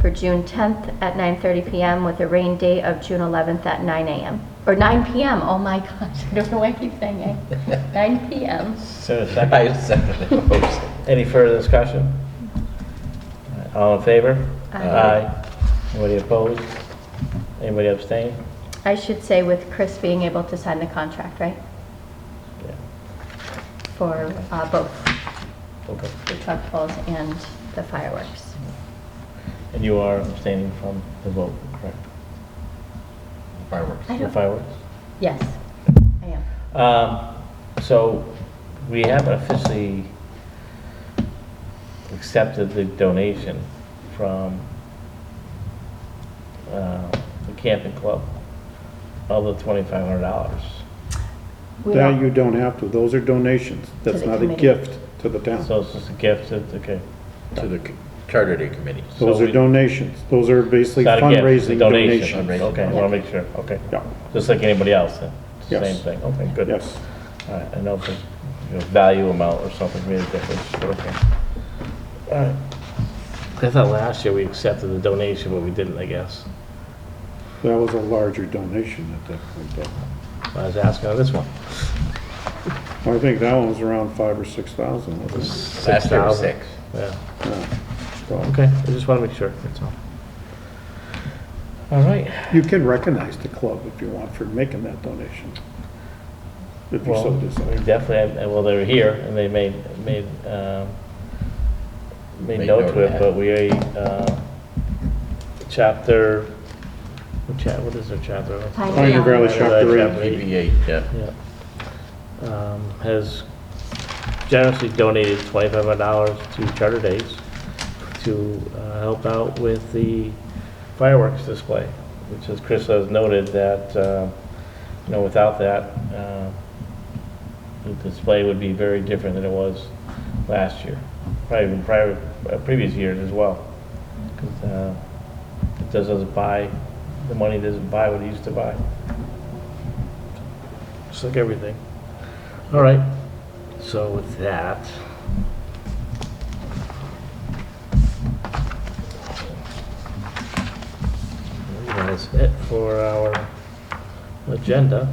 for June 10th at 9:30 PM with a rain date of June 11th at 9 AM. Or 9 PM, oh my gosh, I don't know why I keep saying it. 9 PM. So a second. I seconded the motion. Any further discussion? All in favor? Aye. Anybody opposed? Anybody abstain? I should say with Chris being able to sign the contract, right? Yeah. For both Okay. the truck pulls and the fireworks. And you are abstaining from the vote, correct? Fireworks. I The don't, fireworks? yes, I am. So we haven't officially accepted the donation from the camping club of the $2,500. We That don't- you don't have to, those are donations. That's the not a committee. gift to the town. So it's just a gift, okay. To the Charter Day Committee. Those so are we- donations. Those are basically It's not a gift, it's a fundraising donation. donations. Okay, I want to make sure, okay. Yeah, Just like anybody else, then? It's the Yes. same thing, okay, good. yes. All right, I know if it's value amount or something made a difference, but okay. All right. I thought last year we accepted the donation, but we didn't, I guess. That was a larger donation at that point, though. I was asking on this one. I think that one was around 5,000 or 6,000, wasn't it? Last year was 6,000. 6. Yeah, Yeah. So, okay, I just want to make sure, that's all. All right, you can recognize the club if you want for making that donation. If you so well, we decide. definitely, well, they were here, and they made Made note note to of it, that. but we, chapter, what is their chapter? Pioneer Valley Chapter 8. PV8, yeah. Yeah. Has generously donated $2,500 to Charter Days to help out with the fireworks display, which, as Chris has noted, that, without that, the display would be very different than it was last year, probably even previous years as well. 'Cause, it doesn't buy, the money doesn't buy what it used to buy. Just like everything. All right, so with that, that's it for our agenda.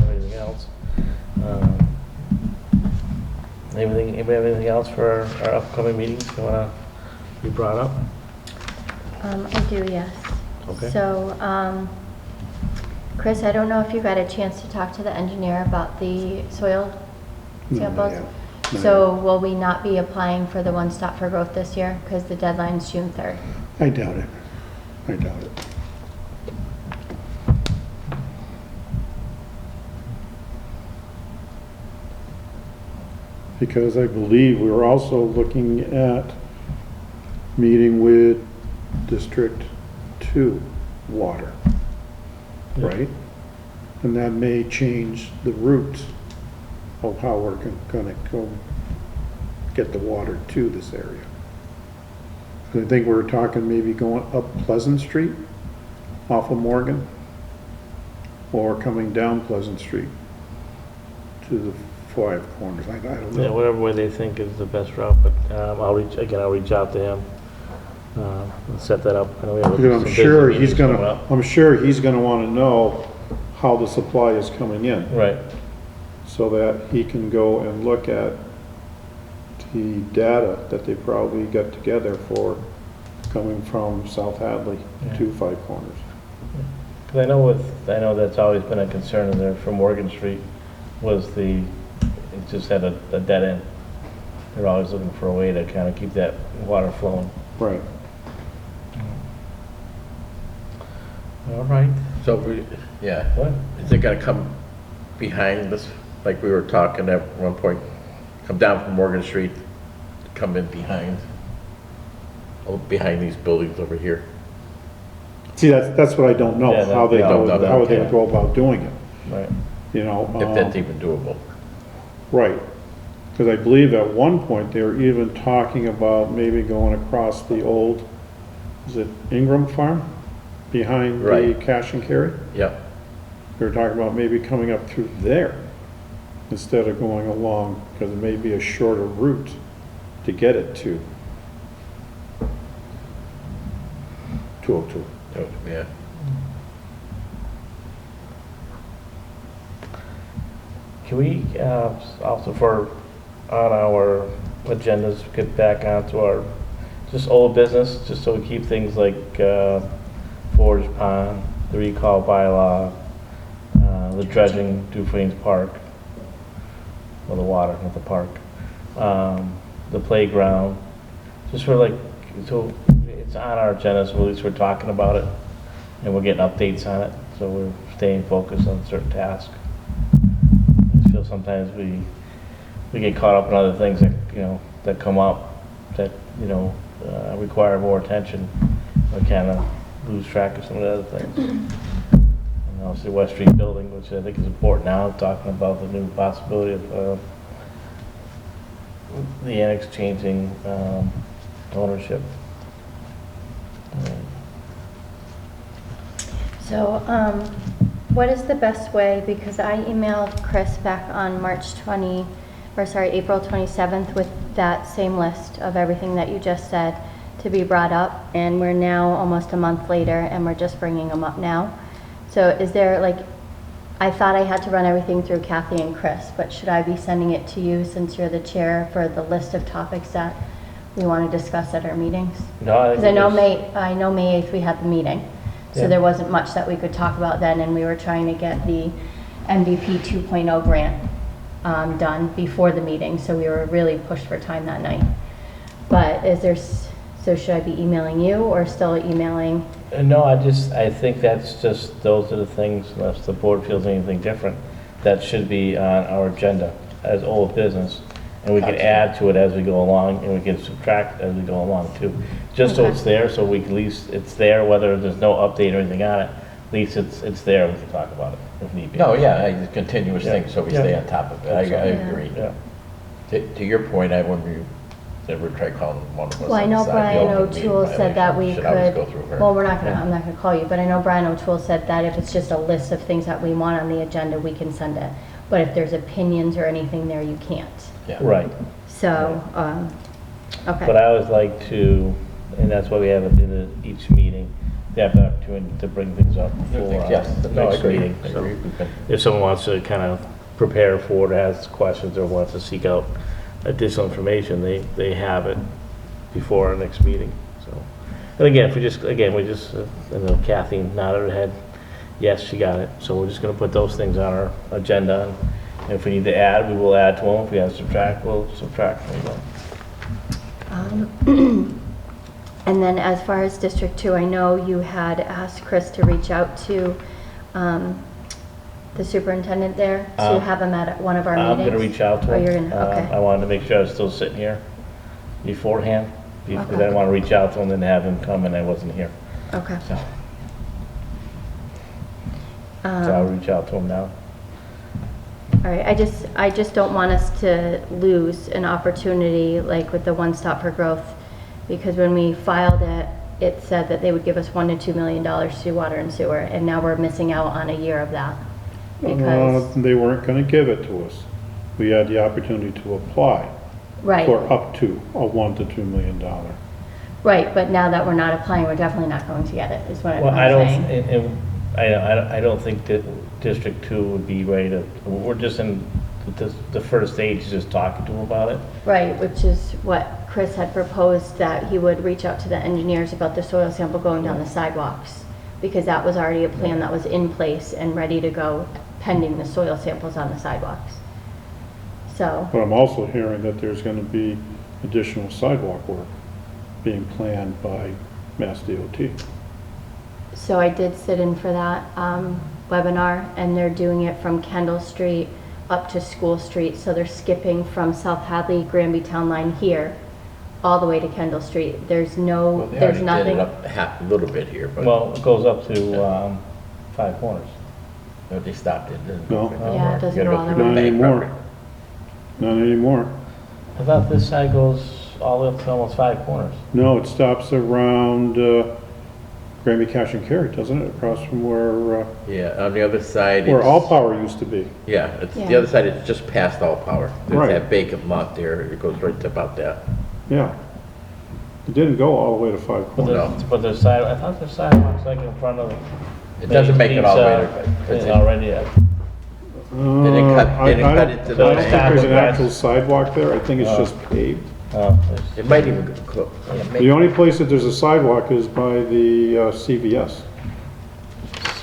Anything else? Anybody have anything else for our upcoming meetings you want to be brought up? I do, yes. Okay. So, Chris, I don't know if you've had a chance to talk to the engineer about the soil No, not samples? yet. Not So will we not be applying for the One Stop for Growth this year? Because the deadline's June 3rd. I doubt it. I doubt it. Because I believe we were also looking at meeting with District 2 water, right? And that may change the route of how we're gonna go get the water to this area. I think we were talking maybe going up Pleasant Street off of Morgan, or coming down Pleasant Street to the Five Corners. I don't Yeah, know. whatever way they think is the best route, but I'll reach out to him and set that up. I know we have Because some I'm busy sure he's meetings coming gonna, up. I'm sure he's gonna wanna know how the supply is coming in, Right, so that he can go and look at the data that they probably got together for coming from South Hadley to Five Corners. because I know that's always been a concern in there for Morgan Street, was it just had a dead end. They're always looking for a way to kind of keep that water flowing. Right. All right. So, yeah, What? is it gonna come behind this, like we were talking at one point, come down from Morgan Street, come in behind these buildings over here? See, that's what I don't know, Yeah, how they don't go, know, how they yeah. would go about doing it, Right. you know? If that's even doable. Right, because I believe at one point they were even talking about maybe going across the old, is it Ingram Farm? Behind the Right. cash and carry? Yep. They were talking about maybe coming up through there instead of going along, because it may be a shorter route to get it to 202. Yeah. Can we, also for, on our agendas, get back onto our, just old business, just so we keep things like, Forge Pond, the recall bylaw, the dredging, Dufane's Park, or the water, not the park, the playground, just for like, so it's on our agenda, so at least we're talking about it, and we're getting updates on it, so we're staying focused on certain tasks. I feel sometimes we get caught up in other things that, you know, that come up, that, you know, require more attention. We kind of lose track of some of the other things. And obviously West Street building, which I think is important now, talking about the new possibility of the annex changing ownership. So, what is the best way, because I emailed Chris back on April 27th with that same list of everything that you just said to be brought up, and we're now almost a month later and we're just bringing them up now. So is there, like, I thought I had to run everything through Kathy and Chris, but should I be sending it to you since you're the chair for the list of topics that we want to discuss at our meetings? No, I Because think I know May 8th we had the meeting, so Yeah. there wasn't much that we could talk about then, and we were trying to get the MVP 2.0 grant done before the meeting, so we were really pushed for time that night. But is there, so should I be emailing you or still emailing? No, I think that's just, those are the things, unless the board feels anything different, that should be on our agenda as old business. And we can add to it as we go along, and we can subtract as we go along too. Just so Okay. it's there, so we can, at least it's there, whether there's no update or anything on it, at least it's there, we can talk about it if need be. No, yeah, it's a continuous Yeah. thing, so we Yeah. stay on top of it. I agree. Yeah. To your point, I wonder if you ever try calling one of us. Well, I know inside the Brian open meeting O'Toole said that we violation. Should always go could, through her. well, I'm not gonna call you, but I know Brian O'Toole said that if it's just a list of things that we want on the agenda, we can send it. But if there's opinions or anything there, you can't. Yeah. Right. So, But okay. I always like to, and that's why we have at the end of each meeting, the opportunity to bring things up for Yes, the no, I next agree. meeting. I So agree. We've been- if someone wants to kind of prepare for it, has questions, or wants to seek out additional information, they have it before our next meeting, so. And again, we just, I know Kathy nodded her head, yes, she got it, so we're just gonna put those things on our agenda, and if we need to add, we will add to them, if we have to subtract, we'll subtract, there you go. And then as far as District 2, I know you had asked Chris to reach out to the superintendent there to have him at one of our meetings. I'm gonna reach out to Oh, him. you're gonna, okay. I wanted to make sure I was still sitting here beforehand, because I Okay. didn't want to reach out to him and have him come and I wasn't here. Okay. So I'll reach out to him now. All right, I just don't want us to lose an opportunity like with the One Stop for Growth, because when we filed it, it said that they would give us $1 to $2 million to do water and sewer, and now we're missing out on a year of that. Because, They weren't gonna give it to us. We had the opportunity to apply right, for up to a $1 to $2 million. right, but now that we're not applying, we're definitely not going to get it, is what I'm Well, I don't, saying. I don't think that District 2 would be ready to, we're just in the first stage, just talking to him about it. Right, which is what Chris had proposed, that he would reach out to the engineers about the soil sample going down the sidewalks, because that was already a plan that was in place and ready to go pending the soil samples on the sidewalks. So, But I'm also hearing that there's gonna be additional sidewalk work being planned by Mass DOT. so I did sit in for that webinar, and they're doing it from Kendall Street up to School Street, so they're skipping from South Hadley, Granby Town Line here, all the way to Kendall Street. There's no, Well, they there's already did nothing. it up half, a little bit here, but Well, it goes up to, Five Corners. they stopped it. didn't No. they? Yeah, it doesn't You gotta go all the through Not way. bank anymore. property. Not anymore. I thought this side goes all the way up to almost Five Corners. No, it stops around Granby Cash and Carry, doesn't it? Across from where Yeah, on the other side. where it's- All Power used to be. Yeah, it's, the Yeah. other side is just past All Power. There's Right. that vacant lot there, it goes right to about that. Yeah. It didn't go all the way to Five But Corners. No. there's side, I thought there's sidewalks like in front of. It doesn't make it all the way to. It's already, yeah. They didn't cut- I they didn't don't- cut into the I don't think bank. there's an actual sidewalk there. I think it's Oh. just paved. It might even go close. The only place that there's a sidewalk is by the CVS.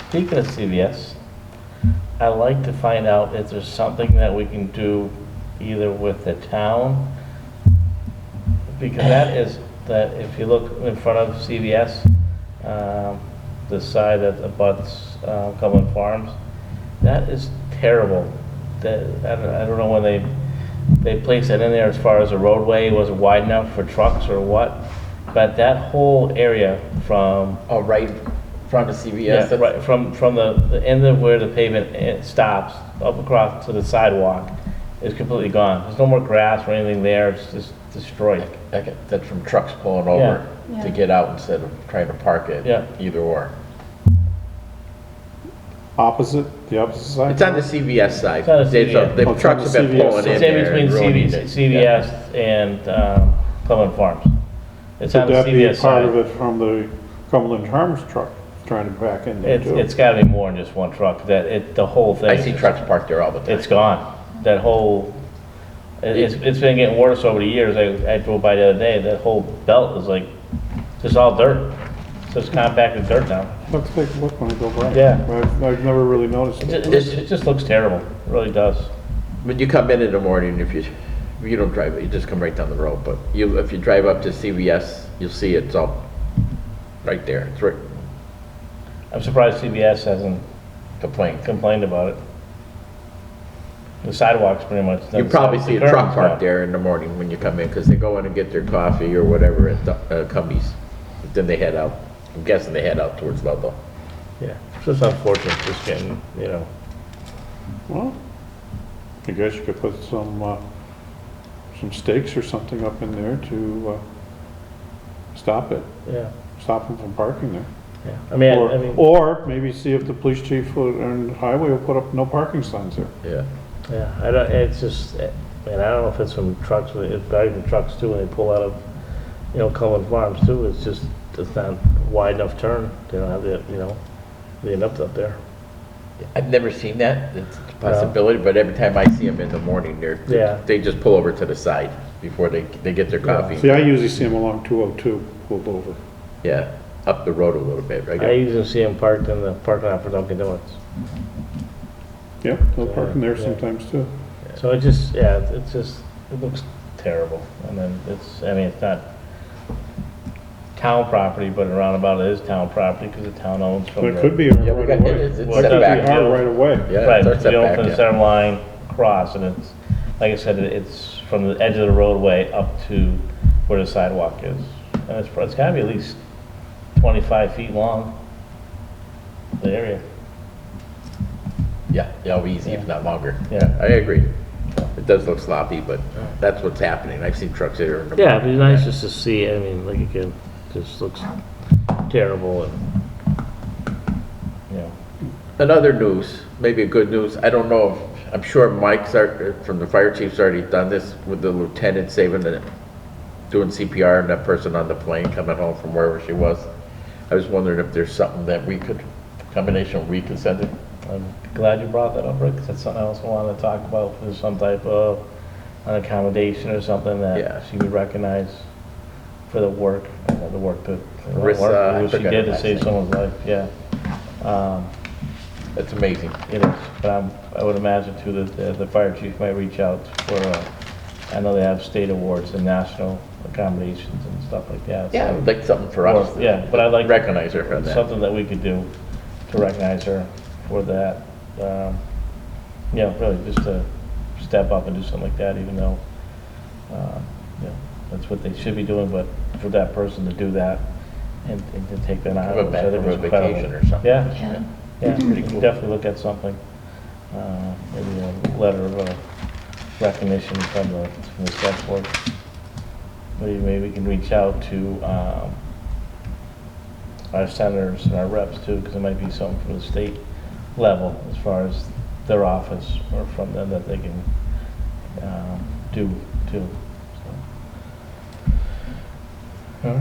Speaking of CVS, I'd like to find out if there's something that we can do either with the town, because that is, that if you look in front of CVS, the side that abuts Cumberland Farms, that is terrible. That, I don't know when they placed that in there as far as a roadway, was it wide enough for trucks or what? But that whole area from Oh, right in front of CVS. yeah, right, from the end of where the pavement stops, up across to the sidewalk, is completely gone. There's no more grass or anything there, it's just destroyed. That's from trucks pulling over Yeah. to get out instead of trying to park it. Yeah. Either or. The opposite side? It's on the CVS side. It's on the There's CVS. the Oh, it's trucks on have the been CVS pulling side. in It's in there and between ruining CVS it. and Cumberland Farms. It's on Could the that be CVS part of side. it from the Cumberland Farms truck trying to back in there too? It's gotta be more than just one truck, the whole thing. I see trucks parked there all the time. It's gone. That whole, it's been getting worse over the years. I drove by the other day, that whole belt is like, just all dirt. Just compacted dirt now. Let's take a look when I go by. Yeah. I've never really noticed it. It just looks terrible, it really does. When you come in the morning, if you don't drive it, you just come right down the road, but if you drive up to CVS, you'll see it's all right there. It's right, I'm surprised CVS hasn't complaint. complained about it. The sidewalks pretty much. You probably see a the truck curbs parked now. there in the morning when you come in, because they go in and get their coffee or whatever at Cumbies. Then they head out. I'm guessing they head out towards Ludlow. Yeah, it's just unfortunate, just getting, Well, I guess you could put some stakes or something up in there to stop it, yeah, stop them from parking there. yeah. I mean, Or maybe see if the police chief and highway will put up no parking signs there. Yeah. yeah, I don't, it's just, man, I don't know if it's from trucks, but it's probably from trucks too, when they pull out of, Cumberland Farms too, it's not wide enough turn, they don't have the enough up there. I've never seen that. It's a possibility, but every time I see them in the morning, Yeah. they just pull over to the side before they get their coffee. See, I usually see them along 202 pulled over. Yeah, up the road a little bit, right? I usually see them parked in the parking lot for Dunkin' Donuts. Yep, they'll park in there Yeah. sometimes too. So it looks terrible, and then it's not town property, but around about it is town property, because the town owns from But the. it could be a Yeah, we right got, away. it's Well, It set could back. be hard right away. Yeah, Right, it's you know, set from the back, center line cross, and it's, like I said, it's from the edge of the roadway up to where the sidewalk is. And it's gotta be at least 25 feet long, the area. Yeah, yeah, easy, if not longer. Yeah. I agree. It does look sloppy, but that's what's happening. I've seen trucks there in the Yeah, it'd be morning. nice just to see, I mean, like again, just looks terrible and, Another news, maybe a good news, I don't know, I'm sure Mike's from the fire chief's already done this with the lieutenant doing CPR and that person on the plane coming home from wherever she was. I was wondering if there's something that combination we could send it. I'm glad you brought that up, Rick, 'cause that's something else I wanted to talk about, if there's some type of an accommodation or something Yeah. that she would recognize for the work that, Marissa, I what she forgot did her to last save name. someone's life, yeah. That's amazing. It is, but I would imagine too that the fire chief might reach out for, I know they have state awards and national accommodations and stuff like that. Yeah, I so- would like something for us. Or- yeah, but I'd like- Recognize her for that. Something that we could do to recognize her for that. Really, just to step up and do something like that, even though, that's what they should be doing, but for that person to do that and to take that on. Have a which I think back is from a incredible. vacation or something. Yeah, Yeah. yeah, Pretty we can cool. definitely look at something, maybe a letter of recognition from the select board. Maybe we can reach out to, our senators and our reps too, because it might be something from the state level as far as their office or from them that they can, do too, so. All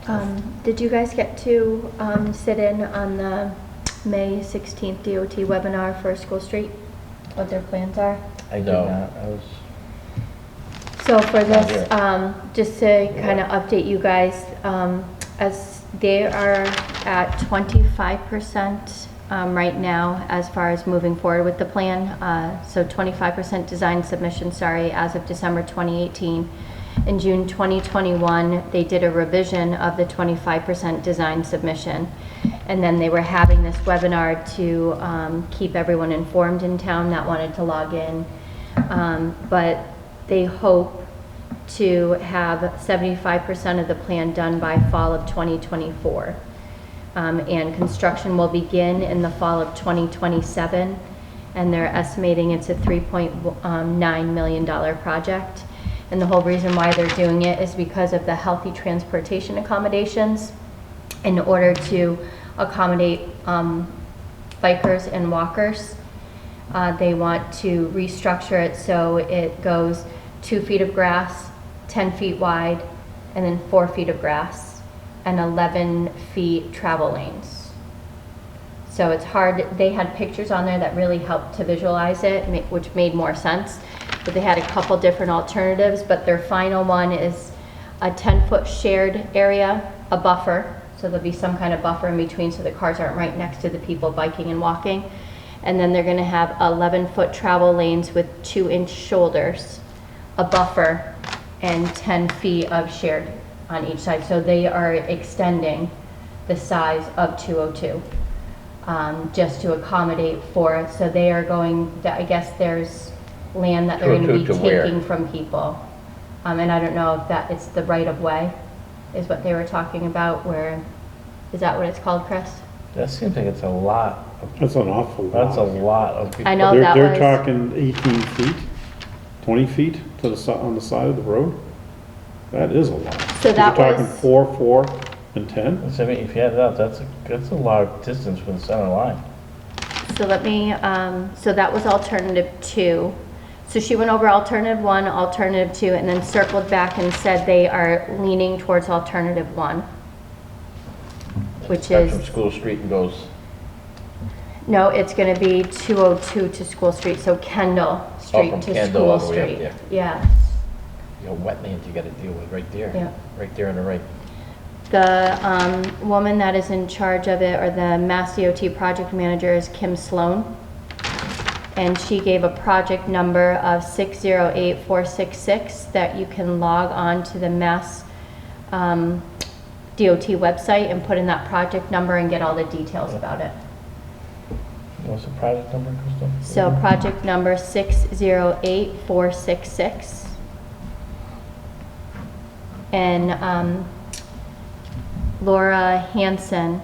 right. Did you guys get to sit in on the May 16th DOT webinar for School Street? What their plans are? I did No. not, I was, So for Not this, here. just to kind of update you guys, as they are at 25% right now as far as moving forward with the plan. So 25% design submission, sorry, as of December 2018. In June 2021, they did a revision of the 25% design submission. And then they were having this webinar to keep everyone informed in town that wanted to log in. But they hope to have 75% of the plan done by fall of 2024. And construction will begin in the fall of 2027. And they're estimating it's a $3.9 million project. And the whole reason why they're doing it is because of the healthy transportation accommodations in order to accommodate bikers and walkers. They want to restructure it so it goes 2 feet of grass, 10 feet wide, and then 4 feet of grass, and 11 feet travel lanes. So it's hard, they had pictures on there that really helped to visualize it, which made more sense. But they had a couple different alternatives, but their final one is a 10-foot shared area, a buffer, so there'll be some kind of buffer in between so the cars aren't right next to the people biking and walking. And then they're gonna have 11-foot travel lanes with 2-inch shoulders, a buffer, and 10 feet of shared on each side. So they are extending the size of 202 just to accommodate for it. So they are going, I guess there's land that they're going to be 202 to where? taking from people. And I don't know if that it's the right of way is what they were talking about, where, is that what it's called, Chris? that seems like it's a lot, That's an awful lot. that's a lot of people. I know They're, that they're was, talking 18 feet, 20 feet to the on the side of the road. That is a lot. So that You're talking was- 4, 4, and 10? So, I mean, if you add it up, that's a large distance from the center line. so let me, so that was alternative 2. So she went over alternative 1, alternative 2, and then circled back and said they are leaning towards alternative 1. Which Starts is, from School Street and goes, no, it's gonna be 202 to School Street, so Kendall Street from to Kendall all School the way up Street. there. Yeah. you know, wetlands you gotta deal with right there. Yeah. Right there on the right. The woman that is in charge of it, or the Mass DOT project manager, is Kim Sloan. And she gave a project number of 608466 that you can log on to the Mass DOT website and put in that project number and get all the details about it. What's the project number, Crystal? So project number 608466. And Laura Hansen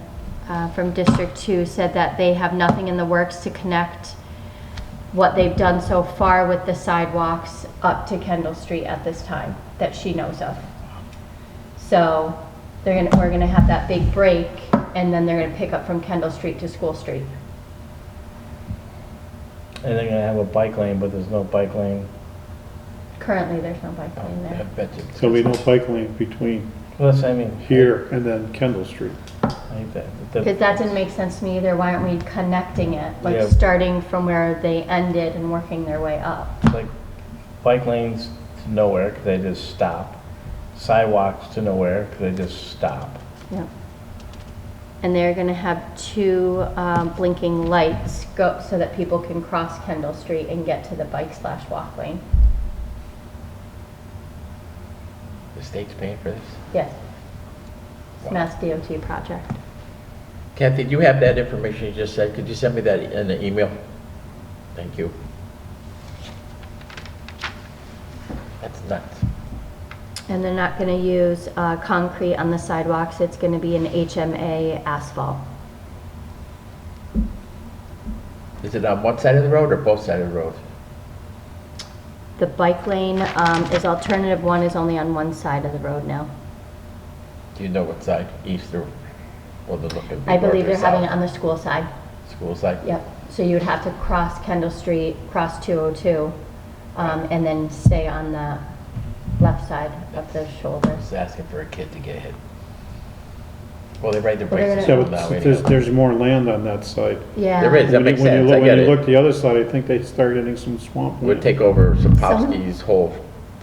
from District 2 said that they have nothing in the works to connect what they've done so far with the sidewalks up to Kendall Street at this time, that she knows of. So we're gonna have that big break, and then they're gonna pick up from Kendall Street to School Street. And they're gonna have a bike lane, but there's no bike lane. Currently, there's no bike lane I there. bet you. There'll be no bike lane between Well, that's, I mean. here and then Kendall Street. I think that- Because that didn't make sense to me either. Why aren't we connecting it? Like Yeah. starting from where they ended and working their way up. Like bike lanes to nowhere, because they just stop. Sidewalks to nowhere, because they just stop. Yep. And they're gonna have 2 blinking lights go so that people can cross Kendall Street and get to the bike/walk lane. The state's paying for this? Yes. It's Wow. Mass DOT project. Kathy, do you have that information you just said? Could you send me that in an email? Thank you. That's nuts. And they're not going to use concrete on the sidewalks. It's going to be an HMA asphalt. Is it on one side of the road or both sides of the road? The bike lane is alternative one is only on one side of the road now. Do you know what side, east or the looking? I believe they're having it on the school side. School side? Yep. So you would have to cross Kendall Street, cross 202, and then stay on the left side of the shoulder. Just asking for a kid to get hit. Well, they ride their Well, they're bikes gonna- and Yeah, stuff but now there's, anyhow. there's more land on that side. Yeah. There is, that When you- makes when you sense, look- I get When you look it. the other side, I think they start getting some swamp. Would land. take over Sapowski's whole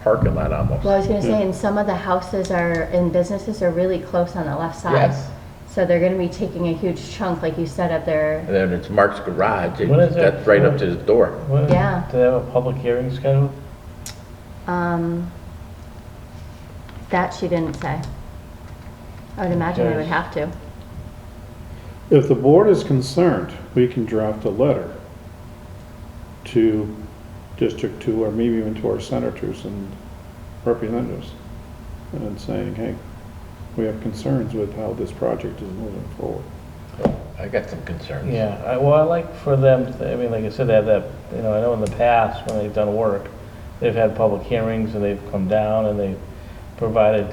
parking lot almost. Well, I was going to say, and some of the houses and businesses are really close on the left side. Yes. So they're going to be taking a huge chunk, like you said, of their, And then it's Mark's garage, When is that? that's right up to his door. What- Yeah. Do they have a public hearing scheduled? that she didn't say. I would imagine we would have to. If the board is concerned, we can draft a letter to District 2 or maybe even to our senators and representatives and saying, hey, we have concerns with how this project is moving forward. I got some concerns. Yeah, well, I like for them, I mean, like I said, they have that, I know in the past, when they've done work, they've had public hearings and they've come down and they've provided,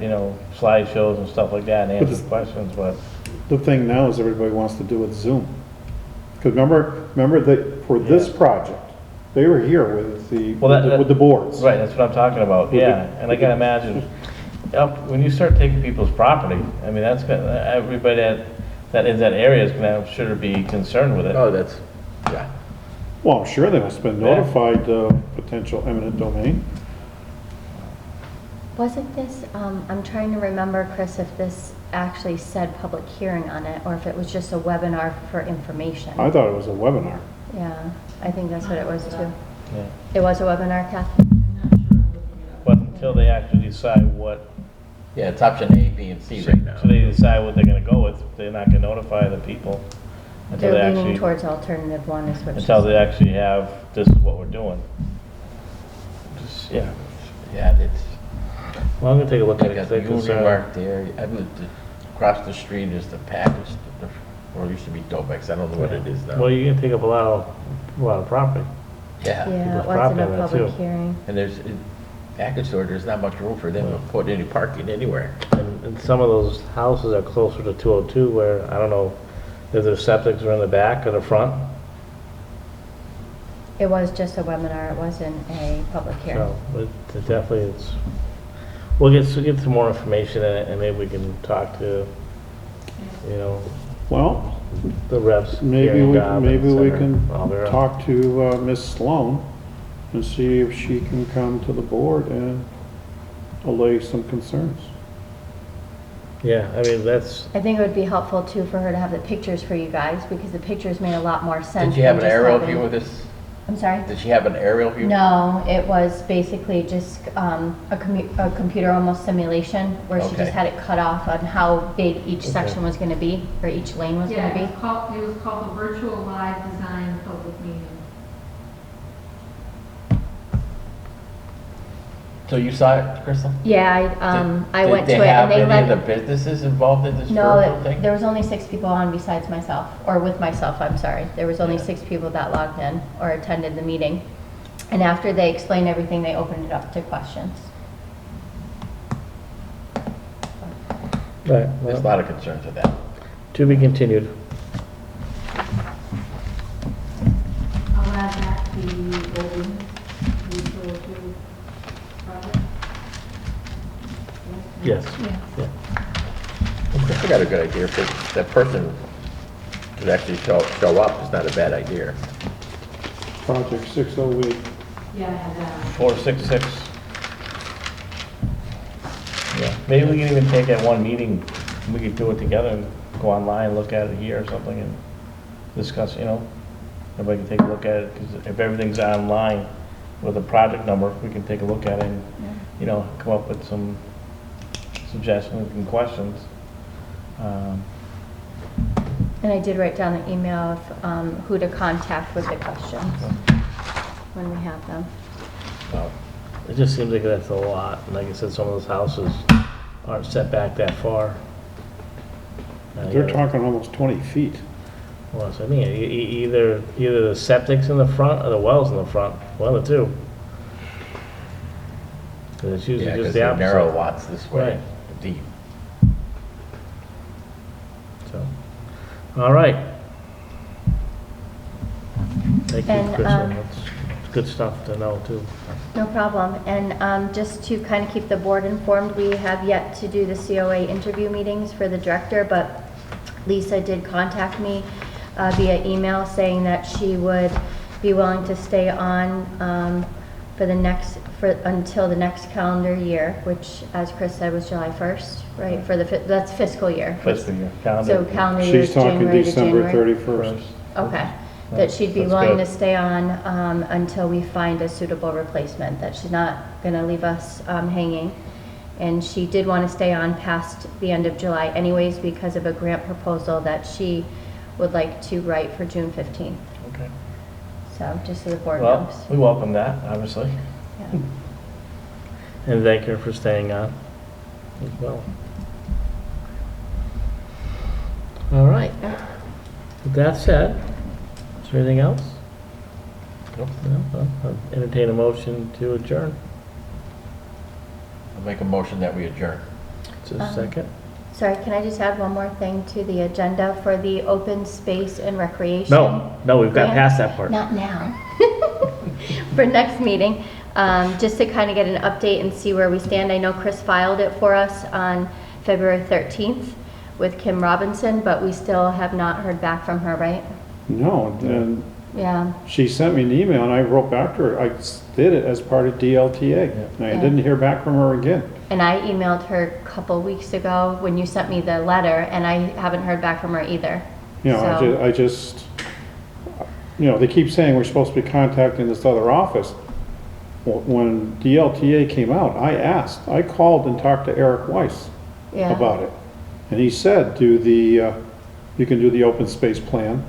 slideshows and stuff like that and But answered questions, but The thing now is everybody wants to do it Zoom. Because remember that for this project, they were here with with the boards. right, that's what I'm talking about, With yeah. the- And I can imagine, when you start taking people's property, I mean, that's gonna, everybody that in that area is gonna, I'm sure, be concerned with it. Oh, that's, yeah. Well, I'm sure they must have been notified of potential eminent domain. Wasn't this, I'm trying to remember, Chris, if this actually said public hearing on it, or if it was just a webinar for information. I thought it was a webinar. Yeah, I think that's what it was too. Yeah. It was a webinar, Kathy? But until they actually decide what, Yeah, it's option A, B, and C right now. so they decide what they're gonna go with, they're not gonna notify the people until they They're leaning actually, towards alternative one is what she until they said. actually have, this is what we're doing. Just, yeah. Yeah, it's, Well, I'm gonna take a look I at it, got 'cause the they're Union concerned. Mark there, I lived across the street is the package, or it used to be Dobex, I don't know what it is now. Well, you can take up a lot of property. Yeah, Yeah, it people's wasn't property a on that, public too. hearing. and package store, there's not much room for them to put any parking anywhere. And some of those houses are closer to 202 where, I don't know, if their septics are in the back or the front. It was just a webinar, it wasn't a public hearing. So, but it definitely, we'll get some more information in it and maybe we can talk to, Well, the reps. maybe here in we, Dobbin, maybe we Center, can all their- talk to Miss Sloan and see if she can come to the board and allay some concerns. Yeah, I mean, that's, I think it would be helpful too for her to have the pictures for you guys, because the pictures made a lot more sense. Did you have than an just aerial having- view of this? I'm sorry? Did she have an aerial view? No, it was basically just a computer almost simulation, where she Okay. just had it cut off on how big each section was gonna be, or each lane was gonna Yeah, be. it was called the Virtual Live Design Public Meeting. So you saw it, Crystal? Yeah, I went to it, and they Did they have any of the let, businesses involved in this no, virtual thing? there was only 6 people on besides myself, or with myself, I'm sorry. There was only 6 people that logged in or attended the meeting. And after they explained everything, they opened it up to questions. right, There's a well, lot of concerns with that. to be continued. I'll add that to the open, mutual to project. Yes. Yeah. I got a good idea, if that person could actually show up, it's not a bad idea. Project 608. Yeah, I had that. 466. Yeah, maybe we can even take that one meeting, we could do it together and go online, look at it here or something and discuss, everybody can take a look at it, because if everything's online with a project number, we can take a look at it and, come up with some suggestions and questions. And I did write down the email of who to contact with the questions when we have them. Well, It just seems like that's a lot. And like I said, some of those houses aren't set back that far. They're talking almost 20 feet. Well, so I mean, either the septic's in the front or the well's in the front, one of the two. 'Cause it's usually Yeah, just because the they're opposite. narrow lots this way, Right. deep. So, all right. Thank you, And, Chris. That's good stuff to know too. No problem. And just to kind of keep the board informed, we have yet to do the COA interview meetings for the director, but Lisa did contact me via email saying that she would be willing to stay on until the next calendar year, which, as Chris said, was July 1st, right? For that's fiscal year. Fiscal year, calendar. So calendar year is She's talking January to December January. 31st. Okay, that she'd be That's willing good. to stay on until we find a suitable replacement, that she's not gonna leave us hanging. And she did want to stay on past the end of July anyways because of a grant proposal that she would like to write for June 15th. Okay. So just so the board Well, knows. we welcome that, obviously. Yeah. And thank her for staying on as well. All right. With that said, is there anything else? Nope. No? I'll entertain a motion to adjourn. I'll make a motion that we adjourn. Just a second. Sorry, can I just add one more thing to the agenda for the open space and recreation? No, we've got grant? past that part. Not now. For next meeting, just to kind of get an update and see where we stand. I know Chris filed it for us on February 13th with Kim Robinson, but we still have not heard back from her, right? No, and Yeah, she sent me an email and I wrote back to her. I did it as part of DLTA. And I Yeah. didn't hear back from her again. and I emailed her a couple weeks ago when you sent me the letter, and I haven't heard back from her either. You know, So- I just, you know, they keep saying we're supposed to be contacting this other office. Well, when DLTA came out, I called and talked to Eric Weiss Yeah. about it. And he said, you can do the open space plan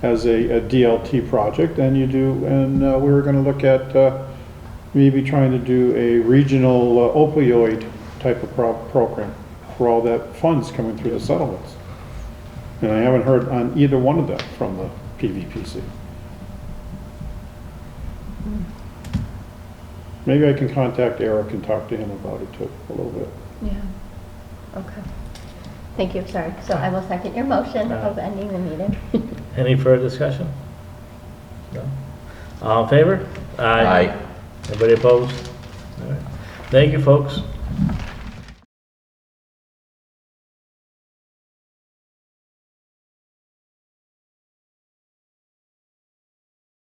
as a DLT project, and we were gonna look at, maybe trying to do a regional opioid type of program for all that funds coming through the settlements. And I haven't heard on either one of them from the PVPC. Maybe I can contact Eric and talk to him about it too, a little bit. Yeah, okay. Thank you, sorry. So I will second your motion of ending the meeting. Any further discussion? No? All in favor? Aye. Anybody opposed? All right. Thank you, folks.